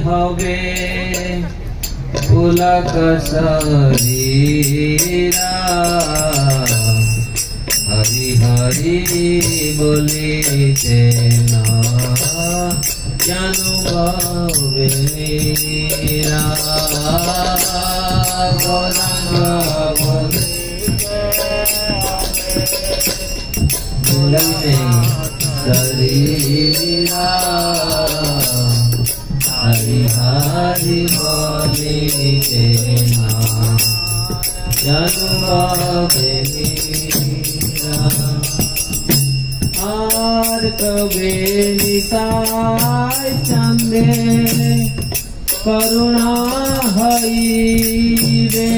হবে পুলক শরীরা হরি হরি বলিতে না জানু হবে মীরা গৌরাঙ্গ বলিতে শরীরা हरि हरि बोलिते ना जन्मे मीरा आर कबे निताय चंदे करुणा हईरे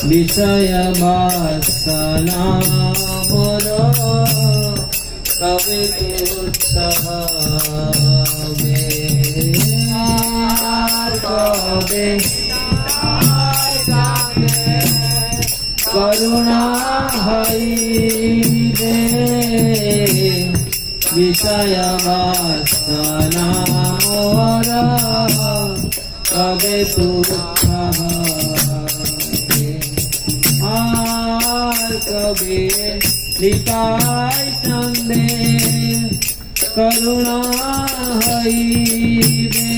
विषय वासना मोर कबे तुच्छ कबे करुणा हईरे विषय वासना मोर कबे तुच्छ कबे निताय चंदे करुणा हईरे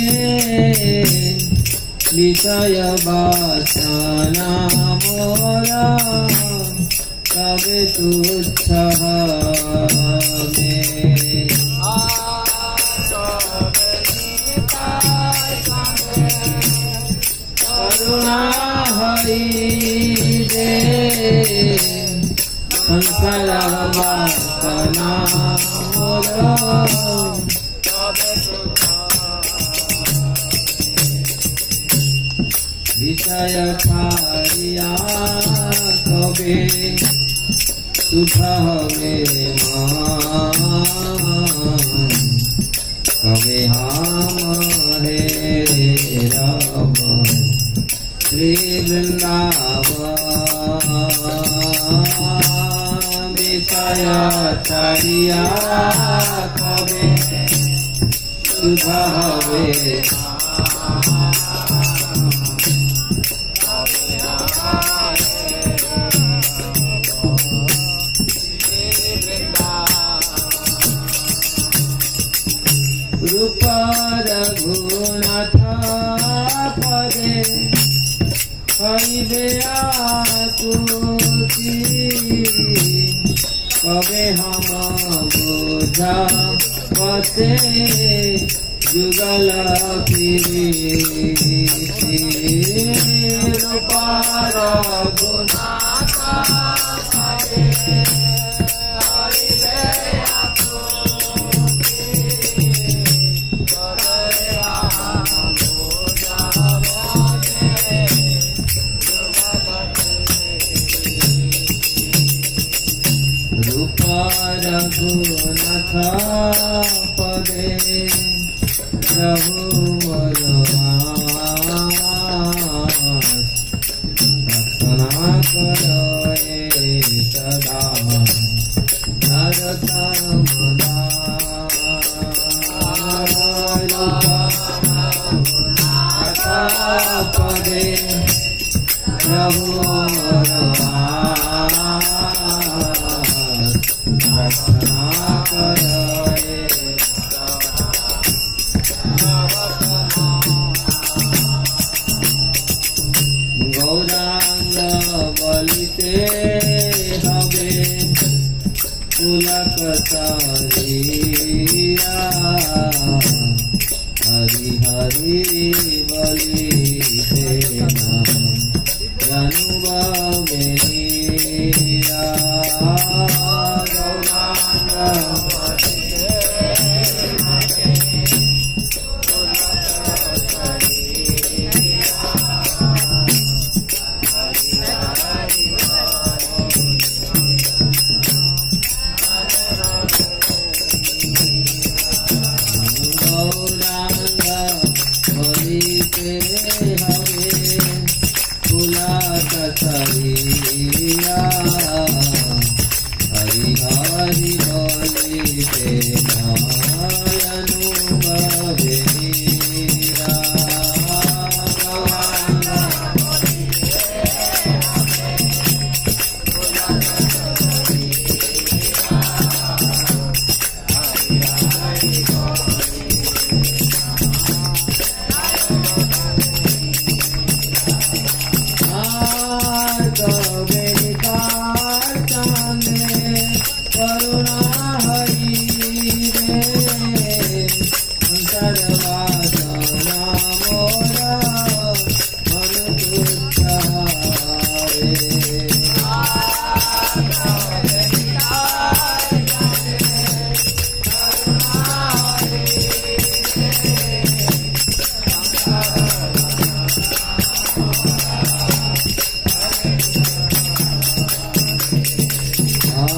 विषय वासना मोरा कबे तुच्छ करुणा हईरे संसार वासना मोरा विषय छाड़िया कबे सुख हवे कबे हम हे रब श्री वृंदावन विषय छाड़िया कबे सुख हवे रूप रघुनाथ पदे हईबे आकुति कबे हम बोझा बसे जुगल फिरीति रूप रघुनाथ पदे हईबे रघुनाथ पदे प्रभु प्रार्थना करे सदा नरता मदा पदे प्रभु गौरांग बलिते हवे पुलक शरीरा हरि हरि बलिते अनुभव मीरा गौरांग बलिते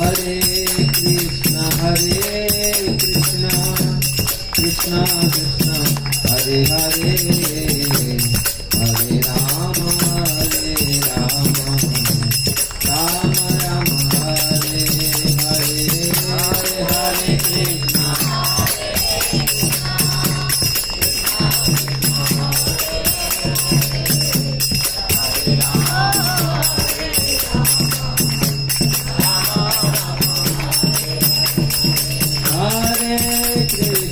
Hare Krishna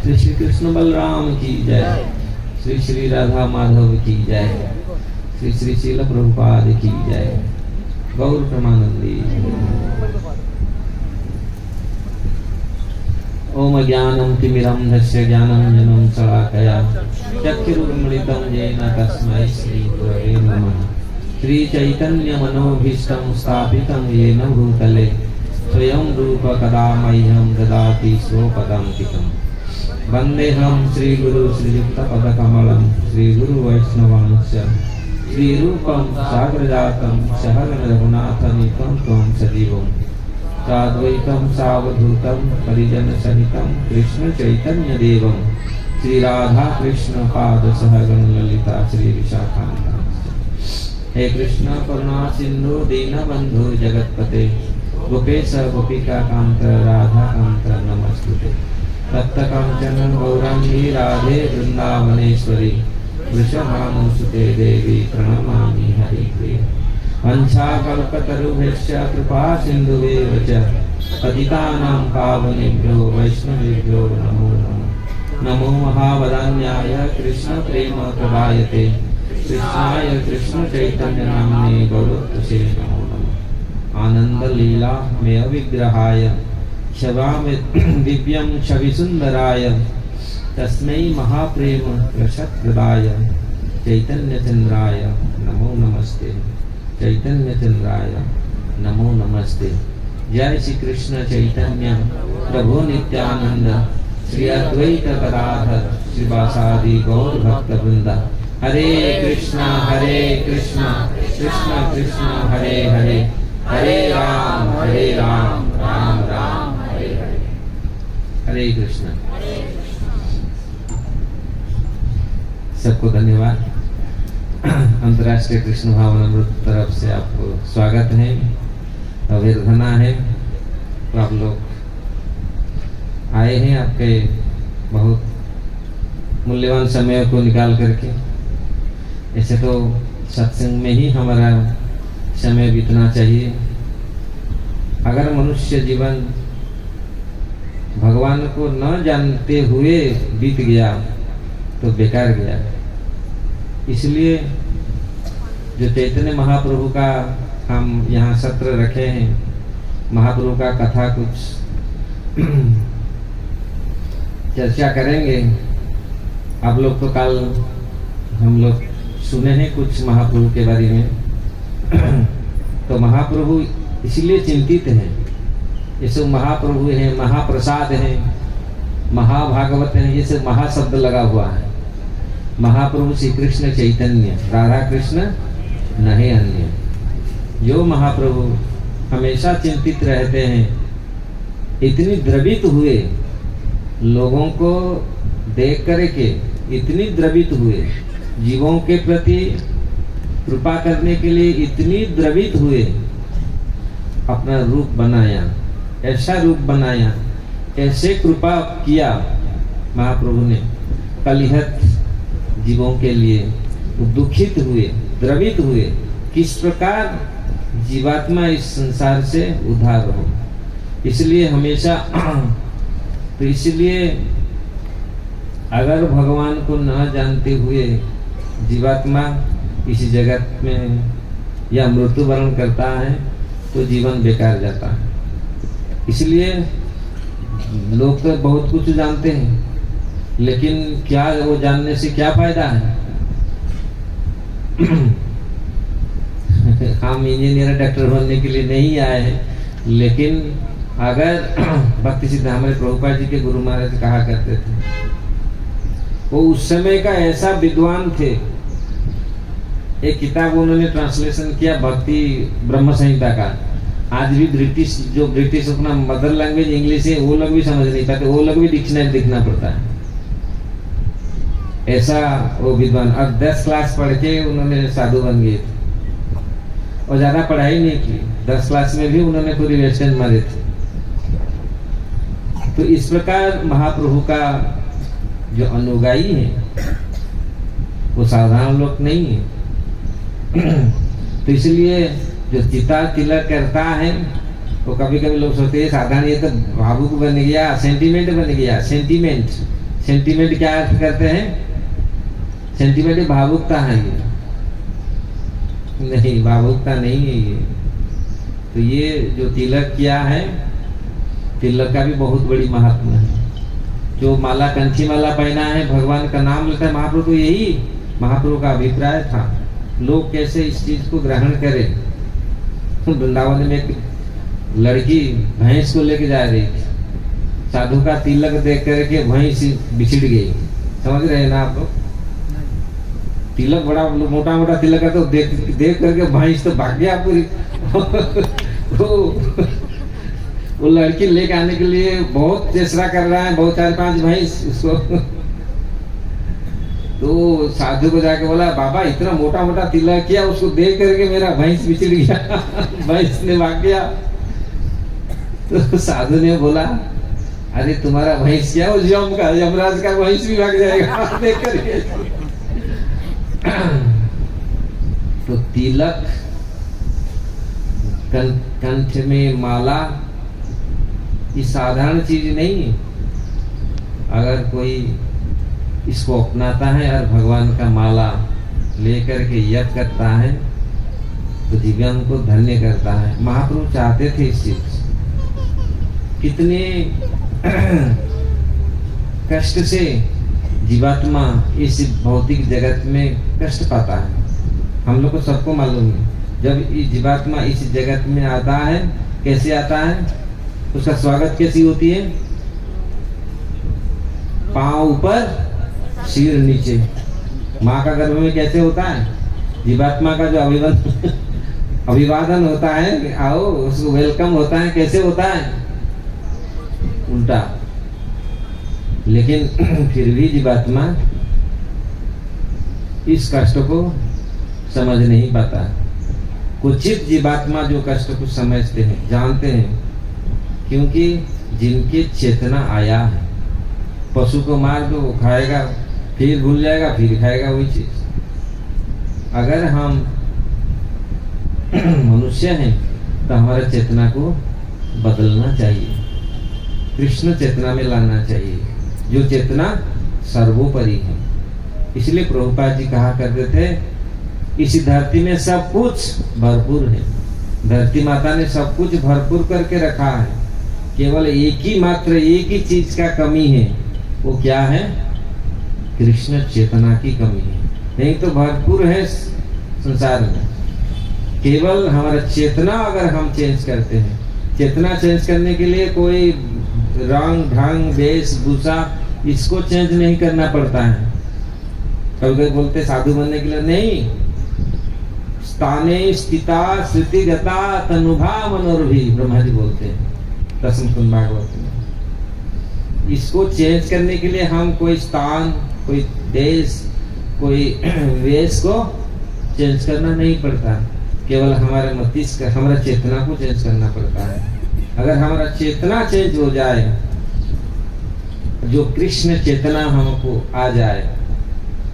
श्री श्री कृष्ण बलराम की जय, श्री श्री राधा माधव की जय, श्री श्री शील प्रभुपाद की जय, गौर प्रेमानंदी। ओम ज्ञानं तिमिरन्धस्य ज्ञानाञ्जनं शलाकया चक्षुरुन्मिलितं येन तस्मै श्रीगुरवे नमः। श्रीचैतन्यमनोभीष्टं स्थापितं येन भूतले स्वयं रूप कदा मह्यं ददाति स्वपदान्तिकम्। वन्देऽहं श्रीगुरु श्रीयुक्तपदकमलं श्रीगुरुवैष्णवांश्च श्रीरूपं साग्रजातं सहगण रघुनाथनितं त्वं सजीवं साद्वैतं सावधूतं परिजनसहितं कृष्ण चैतन्य देवं श्रीराधा कृष्ण पाद सहगण ललिता श्री विशाखान्वितांश्च। हे कृष्ण करुणा सिंधु दीनबंधु जगत्पते गोपेश गोपिका कांत राधा कांत नमस्तुते। तप्त कांचन गौरांगी राधे वृंदावनेश्वरी वृषभानुसुते देवी प्रणमामि हरिप्रिय। वंशाकल्पतरुभ्यश्च कृपा सिन्धुभ्येव च पतितानां पावनेभ्यो वैष्णवेभ्यो नमो नमः। नमो महावदान्याय कृष्ण प्रेम प्रदायते कृष्णाय कृष्ण चैतन्य नाम्ने गौरतसे नमो नमः। आनंद लीला में विग्रहाय क्षवामि दिव्यं छविसुंदराय तस्मै महाप्रेम प्रशतप्रदाय चैतन्य चंद्राय नमो नमस्ते। चैतन्य चंद्राय नमो नमस्ते। जय श्री कृष्ण चैतन्य प्रभु नित्यानंद श्री अद्वैत गदाधर श्रीवासादि गौर भक्त वृंद। हरे कृष्णा कृष्ण कृष्ण हरे हरे, हरे राम राम राम हरे हरे। हरे कृष्ण। सबको धन्यवाद। अंतर्राष्ट्रीय कृष्ण भावनामृत तरफ से आपको स्वागत है, अभ्यर्थना है। तो आप लोग आए हैं आपके बहुत मूल्यवान समय को निकाल करके। ऐसे तो सत्संग में ही हमारा समय बीतना चाहिए। अगर मनुष्य जीवन भगवान को न जानते हुए बीत गया तो बेकार गया। इसलिए जो चैतन्य महाप्रभु का हम यहाँ सत्र रखे हैं, महाप्रभु का कथा कुछ चर्चा करेंगे। आप लोग तो कल हम लोग सुने हैं कुछ महाप्रभु के बारे में। तो महाप्रभु इसलिए चिंतित हैं, ये सब महाप्रभु हैं, महाप्रसाद हैं, महाभागवत हैं, ये सब महाशब्द लगा हुआ है। महाप्रभु श्री कृष्ण चैतन्य, राधा कृष्ण नहीं अन्य। जो महाप्रभु हमेशा चिंतित रहते हैं, इतनी द्रवित हुए लोगों को देख करके, इतनी द्रवित हुए जीवों के प्रति कृपा करने के लिए, इतनी द्रवित हुए, अपना रूप बनाया, ऐसा रूप बनाया, ऐसे कृपा किया महाप्रभु ने कलिहत जीवों के लिए। दुखित हुए, द्रवित हुए, किस प्रकार जीवात्मा इस संसार से उद्धार हो। इसलिए हमेशा तो इसलिए अगर भगवान को न जानते हुए जीवात्मा इसी जगत में या मृत्युवरण करता है तो जीवन बेकार जाता है। इसलिए लोग तो बहुत कुछ जानते हैं, लेकिन क्या वो जानने से क्या फायदा है। हम इंजीनियर डॉक्टर बनने के लिए नहीं आए हैं, लेकिन अगर भक्ति सिद्ध हमारे प्रभुपाद जी के गुरु महाराज कहा करते थे, वो उस समय का ऐसा विद्वान थे। एक किताब उन्होंने ट्रांसलेशन किया भक्ति ब्रह्म संहिता का। आज भी ब्रिटिश अपना मदर लैंग्वेज इंग्लिश है, वो लोग भी समझ नहीं पाते, वो लोग भी डिक्शनरी देखना पड़ता है। ऐसा वो विद्वान। अब 10 क्लास पढ़ के उन्होंने साधु बन गए थे और ज्यादा पढ़ाई नहीं की। 10 क्लास में भी उन्होंने पूरी वेस्टर्न मारे थे। तो इस प्रकार महाप्रभु का जो अनुगाई है वो साधारण लोग नहीं है। तो इसलिए जो चिता तिलक करता है वो कभी कभी लोग सोचते हैं साधारण, ये तो भावुक बन गया, सेंटिमेंट बन गया। सेंटीमेंट क्या अर्थ करते हैं? सेंटीमेंट भावुकता है ये, नहीं भावुकता नहीं है ये। तो ये जो तिलक किया है, तिलक का भी बहुत बड़ी महात्मा है। जो माला, कंठी माला पहना है, भगवान का नाम लेता है महाप्रभु, तो यही महाप्रभु का अभिप्राय था। लोग कैसे इस चीज को ग्रहण करें। तो वृंदावन में एक लड़की भैंस को लेके जा रही थी, साधु का तिलक देख करके भैंस बिछड़ गई। समझ रहे हैं ना आप लोग? तिलक बड़ा मोटा मोटा तिलक है, तो देख करके भैंस तो भाग गया पूरी। वो लड़की लेके आने के लिए बहुत चेष्टा कर रहा है, बहुत 4-5 भैंस उसको। तो साधु को जाके बोला, बाबा इतना मोटा मोटा तिलक किया, उसको देख करके मेरा भैंस बिछड़ गया। भैंस ने भाग गया। तो साधु ने बोला, अरे तुम्हारा भैंस क्या, उस यमराज का भैंस भी भाग जाएगा देख करके। तो तिलक, कंठ में माला, ये साधारण चीज नहीं है। अगर कोई इसको अपनाता है और भगवान का माला लेकर के यज्ञ करता है तो जीवन को धन्य करता है। महाप्रभु चाहते थे इस चीज। कितने कष्ट से जीवात्मा इस भौतिक जगत में कष्ट पाता है, हम लोग को सबको मालूम है। जब जीवात्मा इस जगत में आता है, कैसे आता है, उसका स्वागत कैसी होती है? पांव ऊपर सिर नीचे। माँ का गर्भ में कैसे होता है? जीवात्मा का जो अभिवादन होता है, आओ, उसको वेलकम होता है, कैसे होता है? उल्टा। लेकिन फिर भी जीवात्मा इस कष्ट को समझ नहीं पाता। कुछ जीवात्मा जो कष्ट को समझते हैं, जानते हैं, क्योंकि जिनके चेतना आया है। पशु को मार दो, वो खाएगा, फिर भूल जाएगा, फिर खाएगा वही चीज। अगर हम मनुष्य हैं तो हमारा चेतना को बदलना चाहिए, कृष्ण चेतना में लाना चाहिए, जो चेतना सर्वोपरि है। इसलिए प्रभुपाद जी कहा करते थे, इस धरती में सब कुछ भरपूर है। धरती माता ने सब कुछ भरपूर करके रखा है, केवल एक ही चीज का कमी है। वो क्या है? कृष्ण चेतना की कमी है। नहीं तो भरपूर है संसार में। केवल हमारा चेतना अगर हम चेंज करते हैं, चेतना चेंज करने के लिए कोई रंग ढंग वेशभूषा इसको चेंज नहीं करना पड़ता है। कभी बोलते साधु बनने के लिए, नहीं, स्थाने स्थिता श्रुतिगता तनुभा मनोरभि, ब्रह्मा जी बोलते हैं दसम कुंड भागवत में। इसको चेंज करने के लिए हम कोई स्थान, कोई देश, कोई वेश को चेंज करना नहीं पड़ता, केवल हमारे मस्तिष्क, हमारा चेतना को चेंज करना पड़ता है। अगर हमारा चेतना चेंज हो जाए, जो कृष्ण चेतना हमको आ जाए,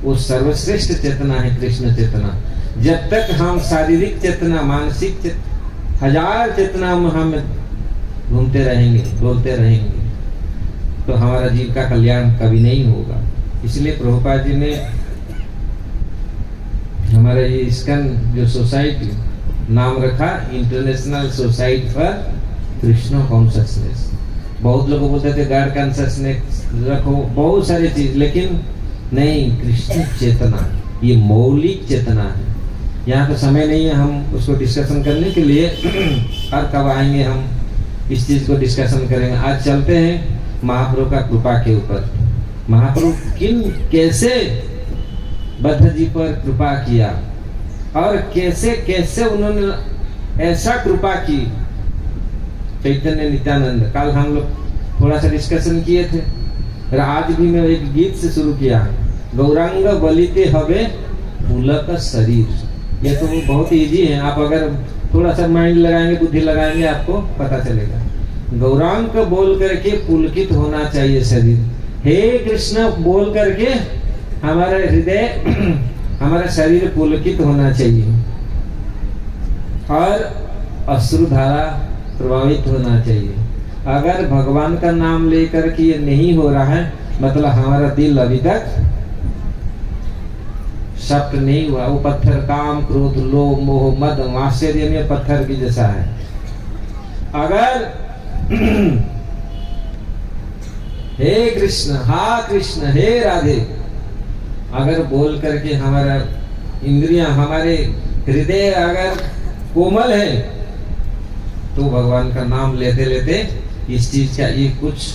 वो सर्वश्रेष्ठ चेतना है कृष्ण चेतना। जब तक हम शारीरिक चेतना, मानसिक चेतना, 1000 चेतना में हम घूमते रहेंगे, बोलते रहेंगे, तो हमारा जीव का कल्याण कभी नहीं होगा। इसलिए प्रभुपाद जी ने हमारे ये इस्कॉन जो सोसाइटी नाम रखा, international society for Krishna consciousness. बहुत लोग बोलते थे गॉड कॉन्शियसनेस रखो, बहुत सारी चीज, लेकिन नहीं, कृष्ण चेतना ये मौलिक चेतना है। यहाँ तो समय नहीं है हम उसको डिस्कशन करने के लिए, और कब आएंगे हम इस चीज को डिस्कशन करेंगे। आज चलते हैं महाप्रभु का कृपा के ऊपर। महाप्रभु कैसे बद्ध जी पर कृपा किया और कैसे कैसे उन्होंने ऐसा कृपा की। चैतन्य नित्यानंद, कल हम लोग थोड़ा सा डिस्कशन किए थे, और आज भी मैं एक गीत से शुरू किया, गौरांग बलिते हवे पुलक शरीर। ये तो बहुत इजी है, आप अगर थोड़ा सा माइंड लगाएंगे, बुद्धि लगाएंगे, आपको पता चलेगा। गौरांग बोल करके पुलकित होना चाहिए शरीर। हे कृष्ण बोल करके हमारा हृदय, हमारा शरीर पुलकित होना चाहिए, और अश्रुधारा प्रभावित होना चाहिए। अगर भगवान का नाम लेकर के ये नहीं हो रहा है मतलब हमारा दिल अभी तक सख्त नहीं हुआ। वो पत्थर काम क्रोध लोभ मोह मद मात्सर्य में पत्थर की जैसा है। अगर हे कृष्ण हे राधे अगर बोल करके हमारा इंद्रियां हमारे हृदय अगर कोमल है तो भगवान का नाम लेते लेते इस चीज का ये कुछ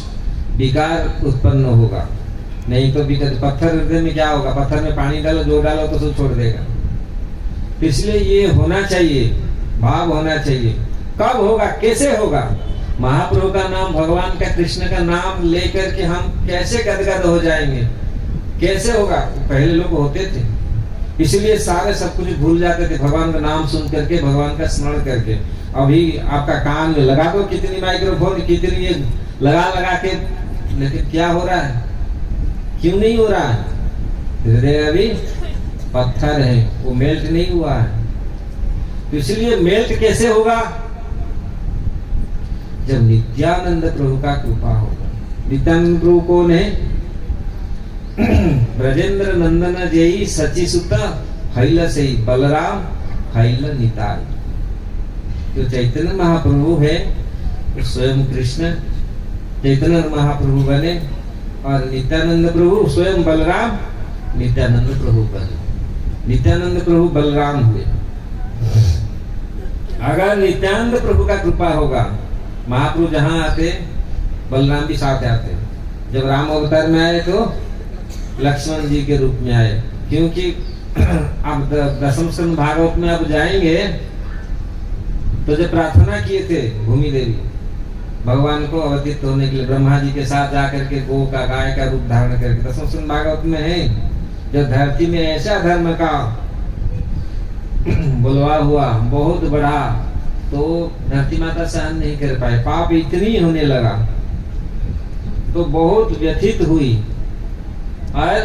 विकार उत्पन्न होगा। नहीं तो पत्थर हृदय में क्या होगा? पत्थर में पानी डालो जो डालो तो सब छोड़ देगा। इसलिए ये होना चाहिए, भाव होना चाहिए। कब होगा? कैसे होगा? महाप्रभु का नाम, भगवान का, कृष्ण का नाम लेकर के हम कैसे गदगद हो जाएंगे? कैसे होगा? पहले लोग होते थे, इसलिए सारे सब कुछ भूल जाते थे भगवान का नाम सुन करके, भगवान का स्मरण करके। अभी आपका कान में लगा दो कितनी माइक्रोफोन, कितनी ये लगा के, लेकिन क्या हो रहा है? क्यों नहीं हो रहा है? हृदय अभी पत्थर है, वो मेल्ट नहीं हुआ है। तो इसलिए मेल्ट कैसे होगा? जब नित्यानंद प्रभु का कृपा होगा। नित्यानंद प्रभु कौन है? ब्रजेंद्र नंदन जयी सची सुत हैल से बलराम हैल निताय। जो चैतन्य महाप्रभु है तो स्वयं कृष्ण चैतन्य महाप्रभु बने और नित्यानंद प्रभु स्वयं बलराम नित्यानंद प्रभु बने। नित्यानंद प्रभु बलराम हुए। अगर नित्यानंद प्रभु का कृपा होगा, महाप्रभु जहां आते बलराम भी साथ आते। जब राम अवतार में आए तो लक्ष्मण जी के रूप में आए, क्योंकि अब दसम स्कंद भागवत में अब जाएंगे तो जब प्रार्थना किए थे भूमि देवी भगवान को अवतीर्त होने के लिए, ब्रह्मा जी के साथ जाकर के गो का गाय का रूप धारण करके, दसम स्कंद भागवत में है। जब धरती में ऐसा धर्म का बुलवा हुआ बहुत बड़ा, तो धरती माता सहन नहीं कर पाए, पाप इतनी होने लगा तो बहुत व्यथित हुई और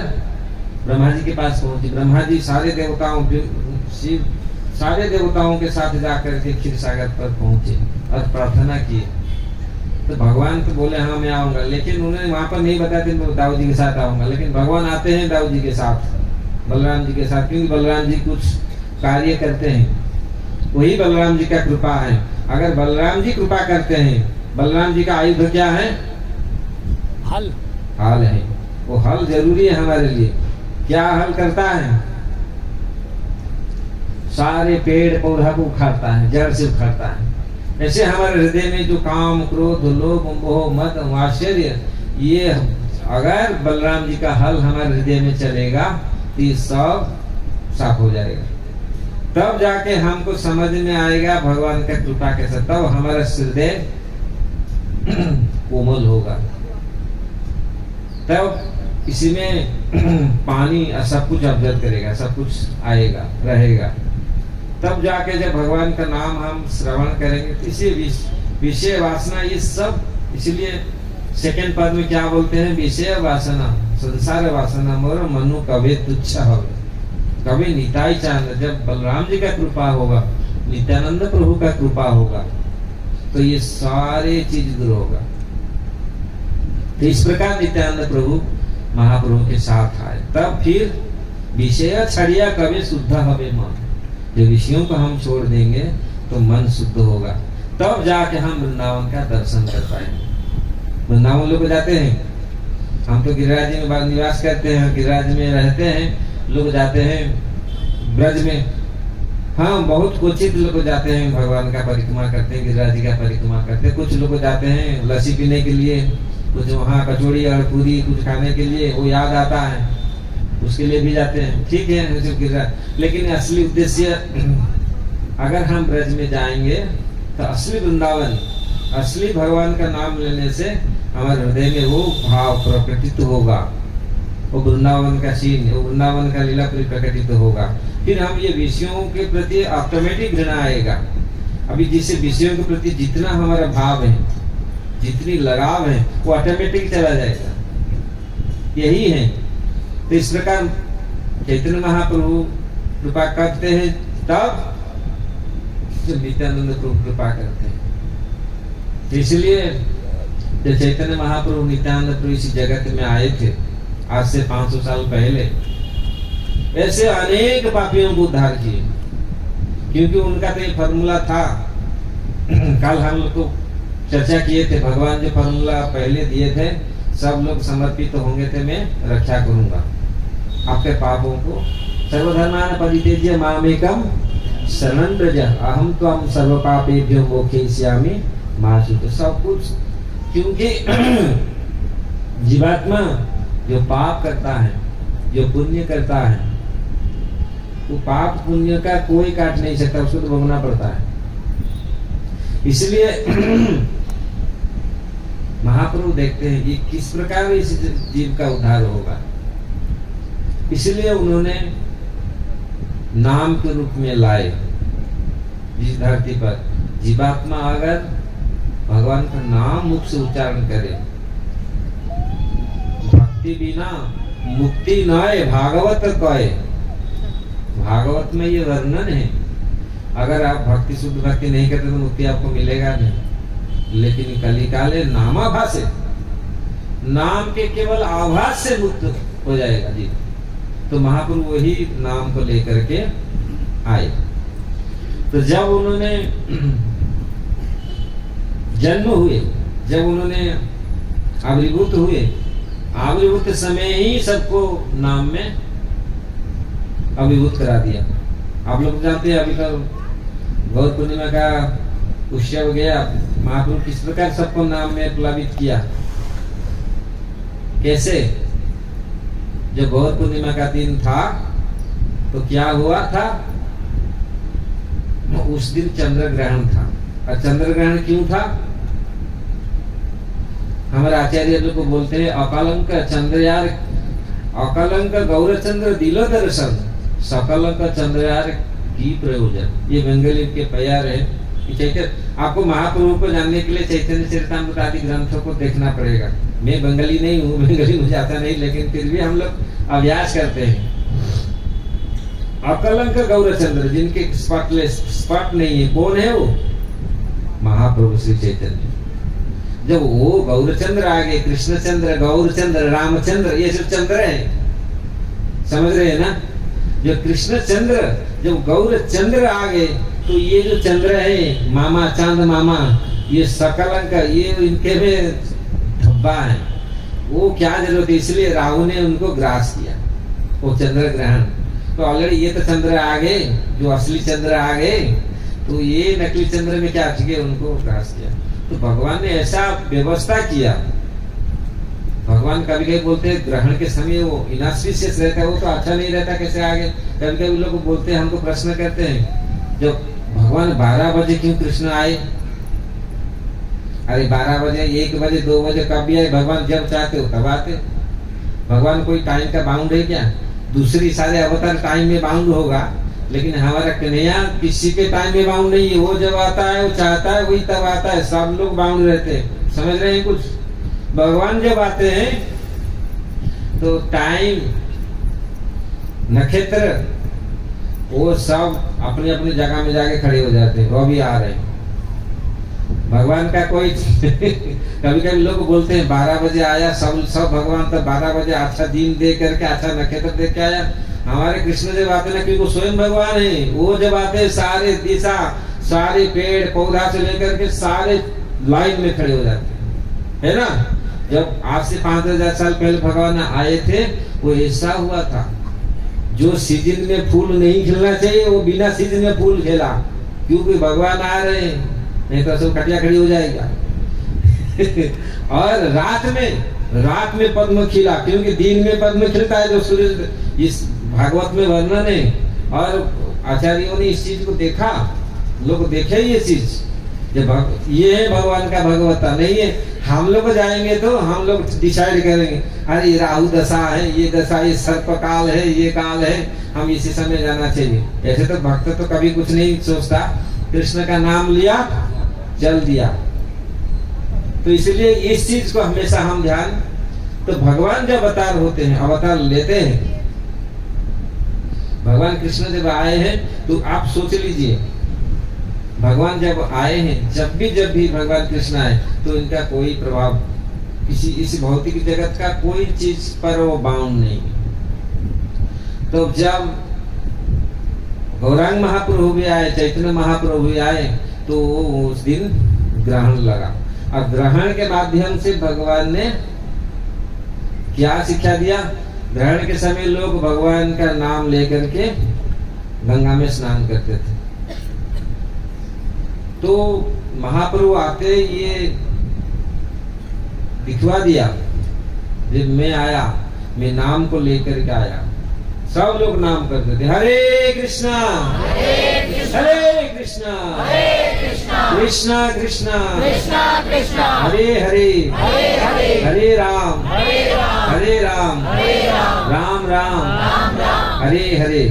ब्रह्मा जी के पास पहुंची। ब्रह्मा जी सारे देवताओं के साथ जाकर के क्षीर सागर पर पहुंचे और प्रार्थना की। तो भगवान तो बोले हाँ मैं आऊंगा, लेकिन उन्होंने वहां पर नहीं बताया मैं दाऊ जी के साथ आऊंगा। लेकिन भगवान आते हैं दाऊ जी के साथ, बलराम जी के साथ, क्योंकि बलराम जी कुछ कार्य करते हैं, वही बलराम जी का कृपा है। अगर बलराम जी कृपा करते हैं, बलराम जी का आयुध क्या है? हल है। वो हल जरूरी है हमारे लिए। क्या हल करता है? सारे पेड़ पौधा को उखाड़ता है, जड़ से उखाड़ता है। ऐसे हमारे हृदय में जो काम क्रोध लोभ मोह मद मात्सर्य, ये अगर बलराम जी का हल हमारे हृदय में चलेगा तो ये सब साफ हो जाएगा। तब जाके हमको समझ में आएगा भगवान का कृपा कैसा, तब हमारा हृदय कोमल होगा। तब इसी में पानी सब कुछ ऑब्जर्व करेगा, सब कुछ आएगा रहेगा। तब जाके जब भगवान का नाम हम श्रवण करेंगे तो इसी विषय वासना ये सब, इसलिए सेकंड पद में क्या बोलते हैं? विषय वासना संसार वासना मोर मनु कभी तुच्छ होगा, कभी निताई चांद। जब बलराम जी का कृपा होगा, नित्यानंद प्रभु का कृपा होगा, तो ये सारे चीज दूर होगा। तो इस प्रकार नित्यानंद प्रभु महाप्रभु के साथ आए। तब फिर विषय छड़िया कभी शुद्ध हवे मन। जो विषयों को हम छोड़ देंगे तो मन शुद्ध होगा, तब जाके हम वृंदावन का दर्शन कर पाएंगे। वृंदावन लोग जाते हैं, हम तो गिरिराज में निवास करते हैं, गिरिराज में रहते हैं, लोग जाते हैं ब्रज में। हाँ, बहुत क्वचित लोग जाते हैं, भगवान का परिक्रमा करते हैं, गिरिराज जी का परिक्रमा करते हैं। कुछ लोग जाते हैं लस्सी पीने के लिए, कुछ वहाँ कचौड़ी और पूरी कुछ खाने के लिए, वो याद आता है उसके लिए भी जाते हैं, ठीक है। लेकिन असली उद्देश्य, अगर हम ब्रज में जाएंगे तो असली वृंदावन, असली भगवान का नाम लेने से हमारे हृदय में वो भाव प्रकटित होगा, वो वृंदावन का सीन, वो वृंदावन का लीला प्रकटित होगा। फिर हम ये विषयों के प्रति ऑटोमेटिक घृणा आएगा। अभी जिससे विषयों के प्रति जितना हमारा भाव है, जितनी लगाव है, वो ऑटोमेटिक चला जाएगा। यही है। तो इस प्रकार चैतन्य महाप्रभु कृपा करते हैं, तब जब नित्यानंद प्रभु कृपा करते हैं। इसलिए जब चैतन्य महाप्रभु नित्यानंद प्रभु इस जगत में आए थे आज से 500 साल पहले, ऐसे अनेक पापियों को उद्धार किए, क्योंकि उनका तो ये फॉर्मूला था। कल हम लोग को चर्चा किए थे, भगवान जो फॉर्मूला पहले दिए थे, सब लोग समर्पित होंगे थे, मैं रक्षा करूंगा आपके पापों को। सर्वधर्मान परित्यज्य मामेकम शरणं व्रज अहम त्वं सर्व पापेभ्यो मोक्षयिष्यामि मा शुचः। सब कुछ, क्योंकि जीवात्मा जो पाप करता है, जो पुण्य करता है, वो पाप पुण्य का कोई काट नहीं सकता, उसको तो भोगना पड़ता है। इसलिए महाप्रभु देखते हैं कि किस प्रकार इस जीव का उद्धार होगा, इसलिए उन्होंने नाम के रूप में लाए इस धरती पर। जीवात्मा अगर भगवान का नाम मुख से उच्चारण करे, भक्ति बिना मुक्ति नए भागवत कहे। भागवत में ये वर्णन है, अगर आप भक्ति शुद्ध भक्ति नहीं करते तो मुक्ति आपको मिलेगा नहीं। लेकिन कलिकाले नामाभास है, नाम के केवल आभास से मुक्त हो जाएगा जी। तो महाप्रभु वही नाम को लेकर के आए। तो जब उन्होंने जन्म हुए, जब उन्होंने आविर्भूत हुए, आविर्भूत समय ही सबको नाम में अभिभूत करा दिया। आप लोग जानते हैं, अभी तो गौर पूर्णिमा का उत्सव गया, महाप्रभु किस प्रकार सबको नाम में प्लावित किया। कैसे? जब गौर पूर्णिमा का दिन था तो क्या हुआ था, उस दिन चंद्र ग्रहण था। और चंद्र ग्रहण क्यों था? हमारे आचार्य लोग को बोलते हैं अकलंक चंद्रयार, अकलंक गौरचंद्र दिलो दर्शन, सकलंक चंद्रयार की प्रयोजन। ये बंगाली के प्यार है। चैतन्य, आपको महाप्रभु को जानने के लिए चैतन्य चरितामृत आदि ग्रंथों को देखना पड़ेगा। मैं बंगाली नहीं हूँ, बंगाली मुझे आता नहीं, लेकिन फिर भी हम लोग अभ्यास करते हैं। अकलंक गौरचंद्र, जिनके स्पॉटलेस, स्पॉट नहीं है, कौन है वो? महाप्रभु श्री चैतन्य। जब वो गौरचंद्र आ गए, कृष्णचंद्र, गौरचंद्र, रामचंद्र, ये सब चंद्र है, समझ रहे हैं ना? जो कृष्णचंद्र, जब गौरचंद्र आ गए, तो ये जो चंद्र है, मामा चांद मामा, ये सकलंक, ये इनके में धब्बा है। वो क्या जरूरत है, इसलिए राहु ने उनको ग्रास किया, वो चंद्र ग्रहण। तो ऑलरेडी ये तो चंद्र आ गए, जो असली चंद्र आ गए, तो ये नकली चंद्र में क्या चुके, उनको ग्रास किया। तो भगवान ने ऐसा व्यवस्था किया। भगवान कभी कभी बोलते हैं ग्रहण के समय वो इनऑस्पिशियस रहता है, वो तो अच्छा नहीं रहता, कैसे आगे। कभी कभी लोग बोलते हैं, हमको प्रश्न करते हैं, जब भगवान 12 बजे क्यों कृष्ण आए? अरे 12 बजे, 1 बजे, 2 बजे कब भी आए, भगवान जब चाहते हो तब आते। भगवान कोई टाइम का बाउंड है क्या? दूसरी सारे अवतार टाइम में बाउंड होगा, लेकिन हमारा कन्हैया किसी के टाइम में बाउंड नहीं है। वो जब आता है, वो चाहता है, वही तब आता है। सब लोग बाउंड रहते हैं, समझ रहे हैं कुछ? भगवान जब आते हैं तो टाइम, नक्षत्र, वो सब अपनी अपनी जगह में जाके खड़े हो जाते हैं, वो भी आ रहे हैं। भगवान का कोई कभी कभी लोग बोलते हैं 12 बजे आया, सब भगवान तो 12 बजे अच्छा दिन दे करके, अच्छा नक्षत्र देख के आया। हमारे कृष्ण जब आते ना, क्योंकि वो स्वयं भगवान है, वो जब आते हैं सारे दिशा, सारे पेड़ पौधा से लेकर के सारे लाइन में खड़े हो जाते हैं, है ना? जब आज से 5000 साल पहले भगवान आए थे, वो ऐसा हुआ था। जो सीजन में फूल नहीं खिलना चाहिए, वो बिना सीजन में फूल खिला, क्योंकि भगवान आ रहे हैं, नहीं तो सब कटिया खड़ी हो जाएगा। और रात में पद्म खिला, क्योंकि दिन में पद्म खिलता है जो सूर्य, इस भागवत में वर्णन है। और आचार्यों ने इस चीज को देखा, लोग देखे ये चीज, ये है भगवान का भगवता। नहीं है, हम लोग जाएंगे तो हम लोग डिसाइड करेंगे, अरे ये राहु दशा है, ये दशा, ये सर्प काल है, ये काल है, हम इसी समय जाना चाहिए। ऐसे तो भक्त तो कभी कुछ नहीं सोचता, कृष्ण का नाम लिया, चल दिया। तो इसलिए इस चीज को हमेशा हम ध्यान। तो भगवान जब अवतार होते हैं, अवतार लेते हैं, भगवान कृष्ण जब आए हैं, तो आप सोच लीजिए भगवान जब आए हैं, जब भी भगवान कृष्ण आए तो इनका कोई प्रभाव किसी इस भौतिक जगत का कोई चीज पर वो बाउंड नहीं। तो जब गौरांग महाप्रभु भी आए, चैतन्य महाप्रभु भी आए, तो उस दिन ग्रहण लगा और ग्रहण के माध्यम से भगवान ने क्या शिक्षा दिया। ग्रहण के समय लोग भगवान का नाम लेकर के गंगा में स्नान करते थे। तो महाप्रभु आते ये दिखवा दिया, जब मैं आया, मैं नाम को लेकर के आया। सब लोग नाम करते थे, हरे कृष्णा हरे कृष्णा कृष्णा कृष्णा हरे हरे हरे राम राम राम हरे हरे।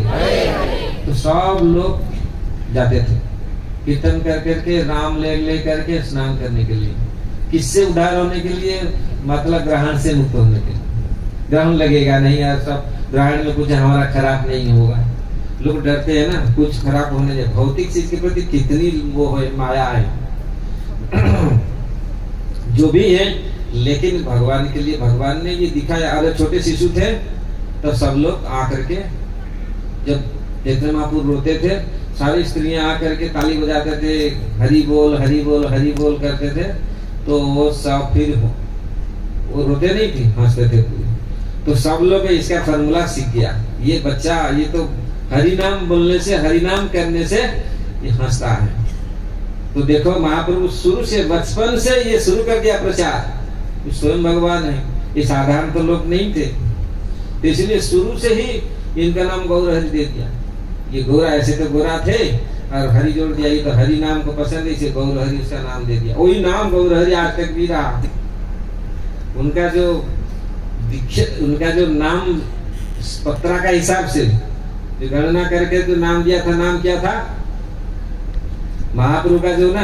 तो सब लोग जाते थे कीर्तन कर करके, राम ले करके स्नान करने के लिए। किससे उद्धार होने के लिए? मतलब ग्रहण से मुक्त होने के लिए। ग्रहण लगेगा नहीं यार, सब ग्रहण में कुछ हमारा खराब नहीं होगा। लोग डरते हैं ना कुछ खराब होने जाए। भौतिक चीज के प्रति कितनी वो है, माया है जो भी है, लेकिन भगवान के लिए भगवान ने ये दिखाया। अगर छोटे शिशु थे तो सब लोग आकर के, जब चैतन्य महाप्रभु रोते थे, सारी स्त्रियां आकर के ताली बजाते थे, हरि बोल हरि बोल हरि बोल करते थे। तो वो सब फिर वो रोते नहीं थे, हंसते थे पूरे। तो सब लोग इसका फॉर्मूला सीख गया। ये बच्चा ये तो हरि नाम बोलने से, हरि नाम करने से ये हंसता है। तो देखो महाप्रभु शुरू से, बचपन से ये शुरू कर दिया प्रचार। स्वयं भगवान है, ये साधारण तो लोग नहीं थे, तो इसलिए शुरू से ही इनका नाम गौर हरि दे दिया। ये गोरा, ऐसे तो गोरा थे और हरि जोड़ दिया। ये तो हरि नाम को पसंद है, इसे गौर हरि उसका नाम दे दिया। वही नाम गौर हरि आज तक भी रहा। उनका जो नाम पत्रा का हिसाब से जो गणना करके जो नाम दिया था, नाम क्या था? महाप्रभु का जो ना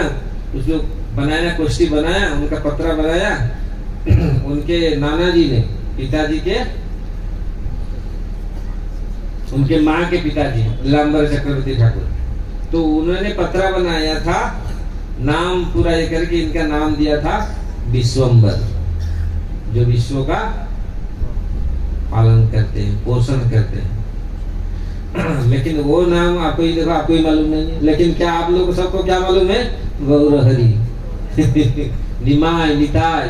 उसको बनाया, कोष्ठी बनाया, उनका पत्रा बनाया उनके नाना जी ने, पिताजी के, उनके माँ के पिताजी लांबर चक्रवर्ती ठाकुर, तो उन्होंने पत्रा बनाया था, नाम पूरा ये करके इनका नाम दिया था विश्वम्बर, जो विश्व का पालन करते हैं, पोषण करते हैं। लेकिन वो नाम आपको ही मालूम नहीं है। लेकिन क्या आप लोग सबको क्या मालूम है? गौर हरि निमाय निताय।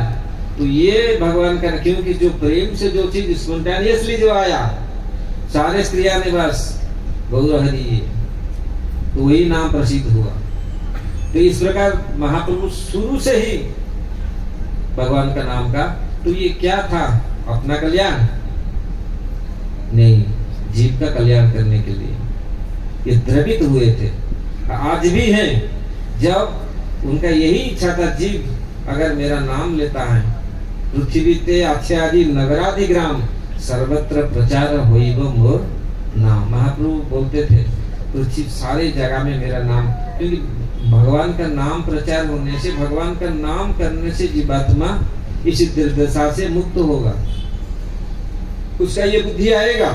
तो ये भगवान का, क्योंकि जो प्रेम से जो चीज स्पॉन्टेनियसली जो आया, सारे स्त्रियां ने बस गौर हरि, तो वही नाम प्रसिद्ध हुआ। तो इस प्रकार महाप्रभु शुरू से ही भगवान का नाम का, तो ये क्या था? अपना कल्याण नहीं, जीव का कल्याण करने के लिए ये द्रवित हुए थे। आज भी हैं। जब उनका यही इच्छा था, जीव अगर मेरा नाम लेता है, पृथ्वी ते आदि नगरादि ग्राम सर्वत्र प्रचार होइब मोर नाम। महाप्रभु बोलते थे पृथ्वी सारे जगह में मेरा नाम, क्योंकि भगवान का नाम प्रचार होने से, भगवान का नाम करने से जीवात्मा इस दुर्दशा से मुक्त होगा। उसका ये बुद्धि आएगा।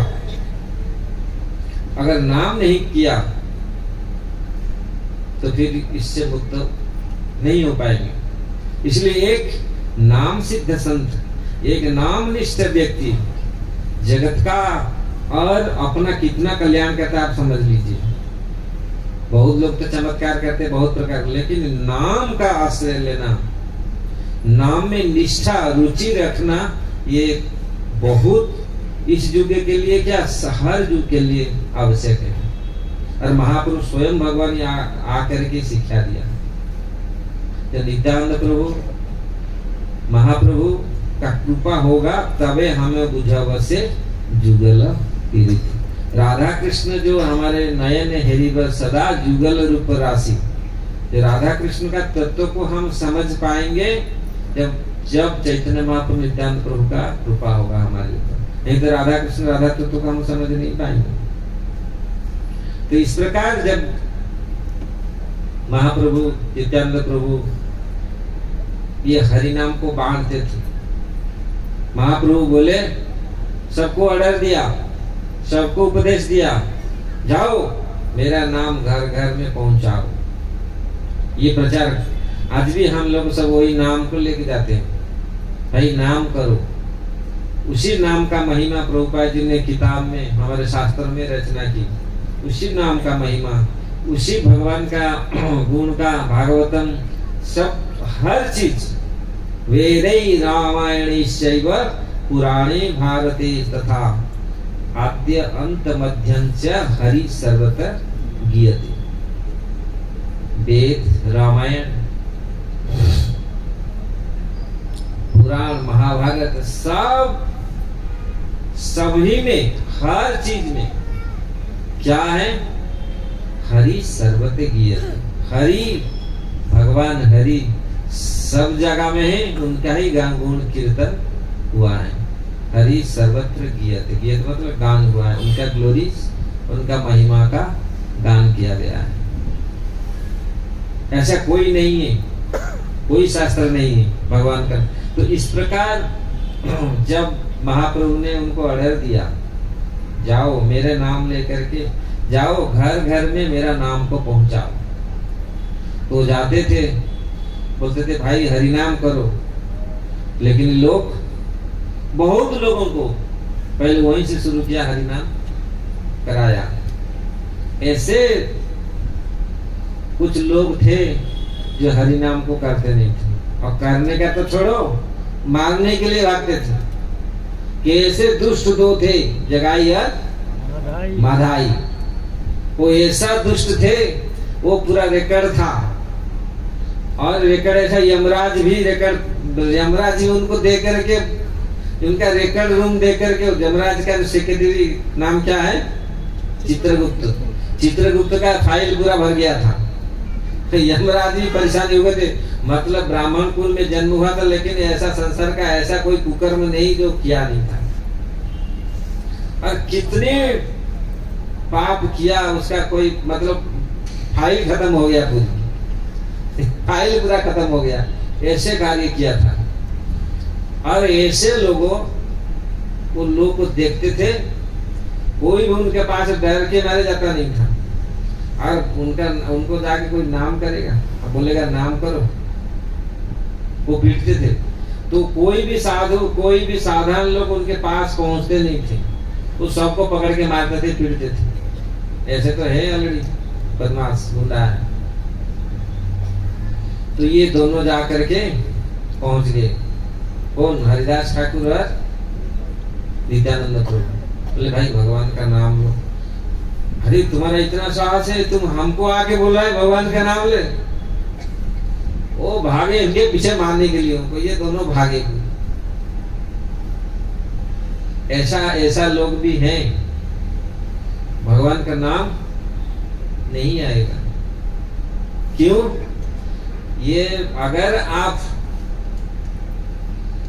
अगर नाम नहीं किया तो फिर इससे मुक्त नहीं हो पाएंगे। इसलिए एक नाम सिद्ध संत, एक नाम निष्ठ व्यक्ति जगत का और अपना कितना कल्याण करता है आप समझ लीजिए। बहुत लोग तो चमत्कार करते बहुत प्रकार, लेकिन नाम का आश्रय लेना, नाम में निष्ठा रुचि रखना, ये बहुत इस युग के लिए क्या, हर युग के लिए आवश्यक है। और महापुरुष स्वयं भगवान आकर के शिक्षा दिया। जब नित्यानंद प्रभु महाप्रभु का कृपा होगा तबे हमें बुझाव से जुगल पीड़ित। राधा कृष्ण जो हमारे नयन हेरिबर सदा जुगल रूप राशि, राधा कृष्ण का तत्व को हम समझ पाएंगे जब चैतन्य महाप्रभु नित्यानंद प्रभु का कृपा होगा हमारे ऊपर। नहीं तो राधा कृष्ण राधा तत्व को हम समझ नहीं पाएंगे। तो इस प्रकार जब महाप्रभु नित्यानंद प्रभु ये हरि नाम को बांटते थे, महाप्रभु बोले, सबको ऑर्डर दिया, सबको उपदेश दिया, जाओ मेरा नाम घर घर में पहुंचाओ। ये प्रचार आज भी हम लोग सब वही नाम को लेके जाते हैं, भाई नाम करो। उसी नाम का महिमा प्रभुपाद जी ने किताब में हमारे शास्त्र में रचना की, उसी नाम का महिमा, उसी भगवान का गुण का भागवतम सब हर चीज वेदै रामायणैश्चैव पुराणे भारते तथा आद्य अंत मध्यं च हरि सर्वत्र गीयते। वेद रामायण पुराण महाभारत सब सभी में हर चीज में क्या है, हरि सर्वत्र गीयते। हरि भगवान हरि सब जगह में है, उनका ही गान गुण कीर्तन हुआ है। हरि सर्वत्र गीयते, गीयते मतलब गान हुआ है, उनका ग्लोरी उनका महिमा का गान किया गया है। ऐसा कोई नहीं है, कोई शास्त्र नहीं है भगवान का। तो इस प्रकार जब महाप्रभु ने उनको ऑर्डर दिया, जाओ मेरे नाम लेकर के जाओ, घर घर में मेरा नाम को पहुंचाओ, तो जाते थे, बोलते थे भाई हरिनाम करो। लेकिन लोग, बहुत लोगों को पहले वहीं से शुरू किया, हरिनाम कराया। ऐसे कुछ लोग थे जो हरिनाम को करते नहीं थे, और करने का तो छोड़ो, मारने के लिए भागते थे। कि ऐसे दुष्ट दो थे, जगाई और माधाई। वो ऐसा दुष्ट थे, वो पूरा रिकॉर्ड था, और रिकॉर्ड ऐसा यमराज भी उनको दे करके, उनका रिकॉर्ड रूम दे करके, यमराज का सेक्रेटरी नाम क्या है, चित्रगुप्त का फाइल पूरा भर गया था। तो यमराज भी परेशानी हो गए थे, मतलब ब्राह्मण कुल में जन्म हुआ था, लेकिन ऐसा संसार का ऐसा कोई कुकर्म नहीं जो किया नहीं था। और कितने पाप किया, उसका कोई मतलब फाइल खत्म हो गया, पूरी फाइल पूरा खत्म हो गया, ऐसे कार्य किया था। और ऐसे लोगों उन लोग को देखते थे, कोई भी उनके पास डर के मारे जाता नहीं था। और उनको जाके कोई नाम करेगा, अब बोलेगा नाम करो, वो पीटते थे। तो कोई भी साधु, कोई भी साधारण लोग उनके पास पहुंचते नहीं थे, वो सबको पकड़ के मारते थे, पीटते थे। ऐसे तो है ऑलरेडी बदमाश गुंडा है। तो ये दोनों जा करके पहुंच गए, कौन, हरिदास ठाकुर और नित्यानंद प्रभु। बोले भाई भगवान का नाम लो। अरे तुम्हारा इतना साहस है, तुम हमको आके बोल रहा है भगवान का नाम ले। वो भागे इनके पीछे मारने के लिए उनको, ये दोनों भागे। ऐसा लोग भी हैं, भगवान का नाम नहीं आएगा। क्यों? ये अगर आप,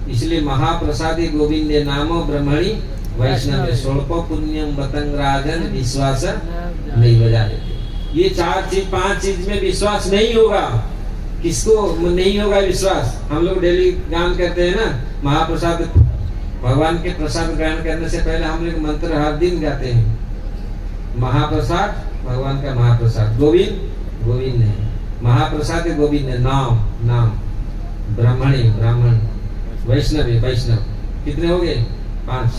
इसलिए महाप्रसादी गोविंद नामो ब्रह्मणि वैष्णव स्वल्प पुण्यम बतंग राजन विश्वास नहीं बजा देते। ये 4-5 चीज में विश्वास नहीं होगा। किसको नहीं होगा विश्वास? हम लोग डेली गान करते हैं ना, महाप्रसाद, भगवान के प्रसाद ग्रहण करने से पहले हम लोग मंत्र हर दिन गाते हैं। महाप्रसाद, भगवान का महाप्रसाद, गोविंद गोविंद है, महाप्रसाद गोविंद है, नाम ब्राह्मणी ब्राह्मण, वैष्णव वैष्णव। कितने हो गए? 5।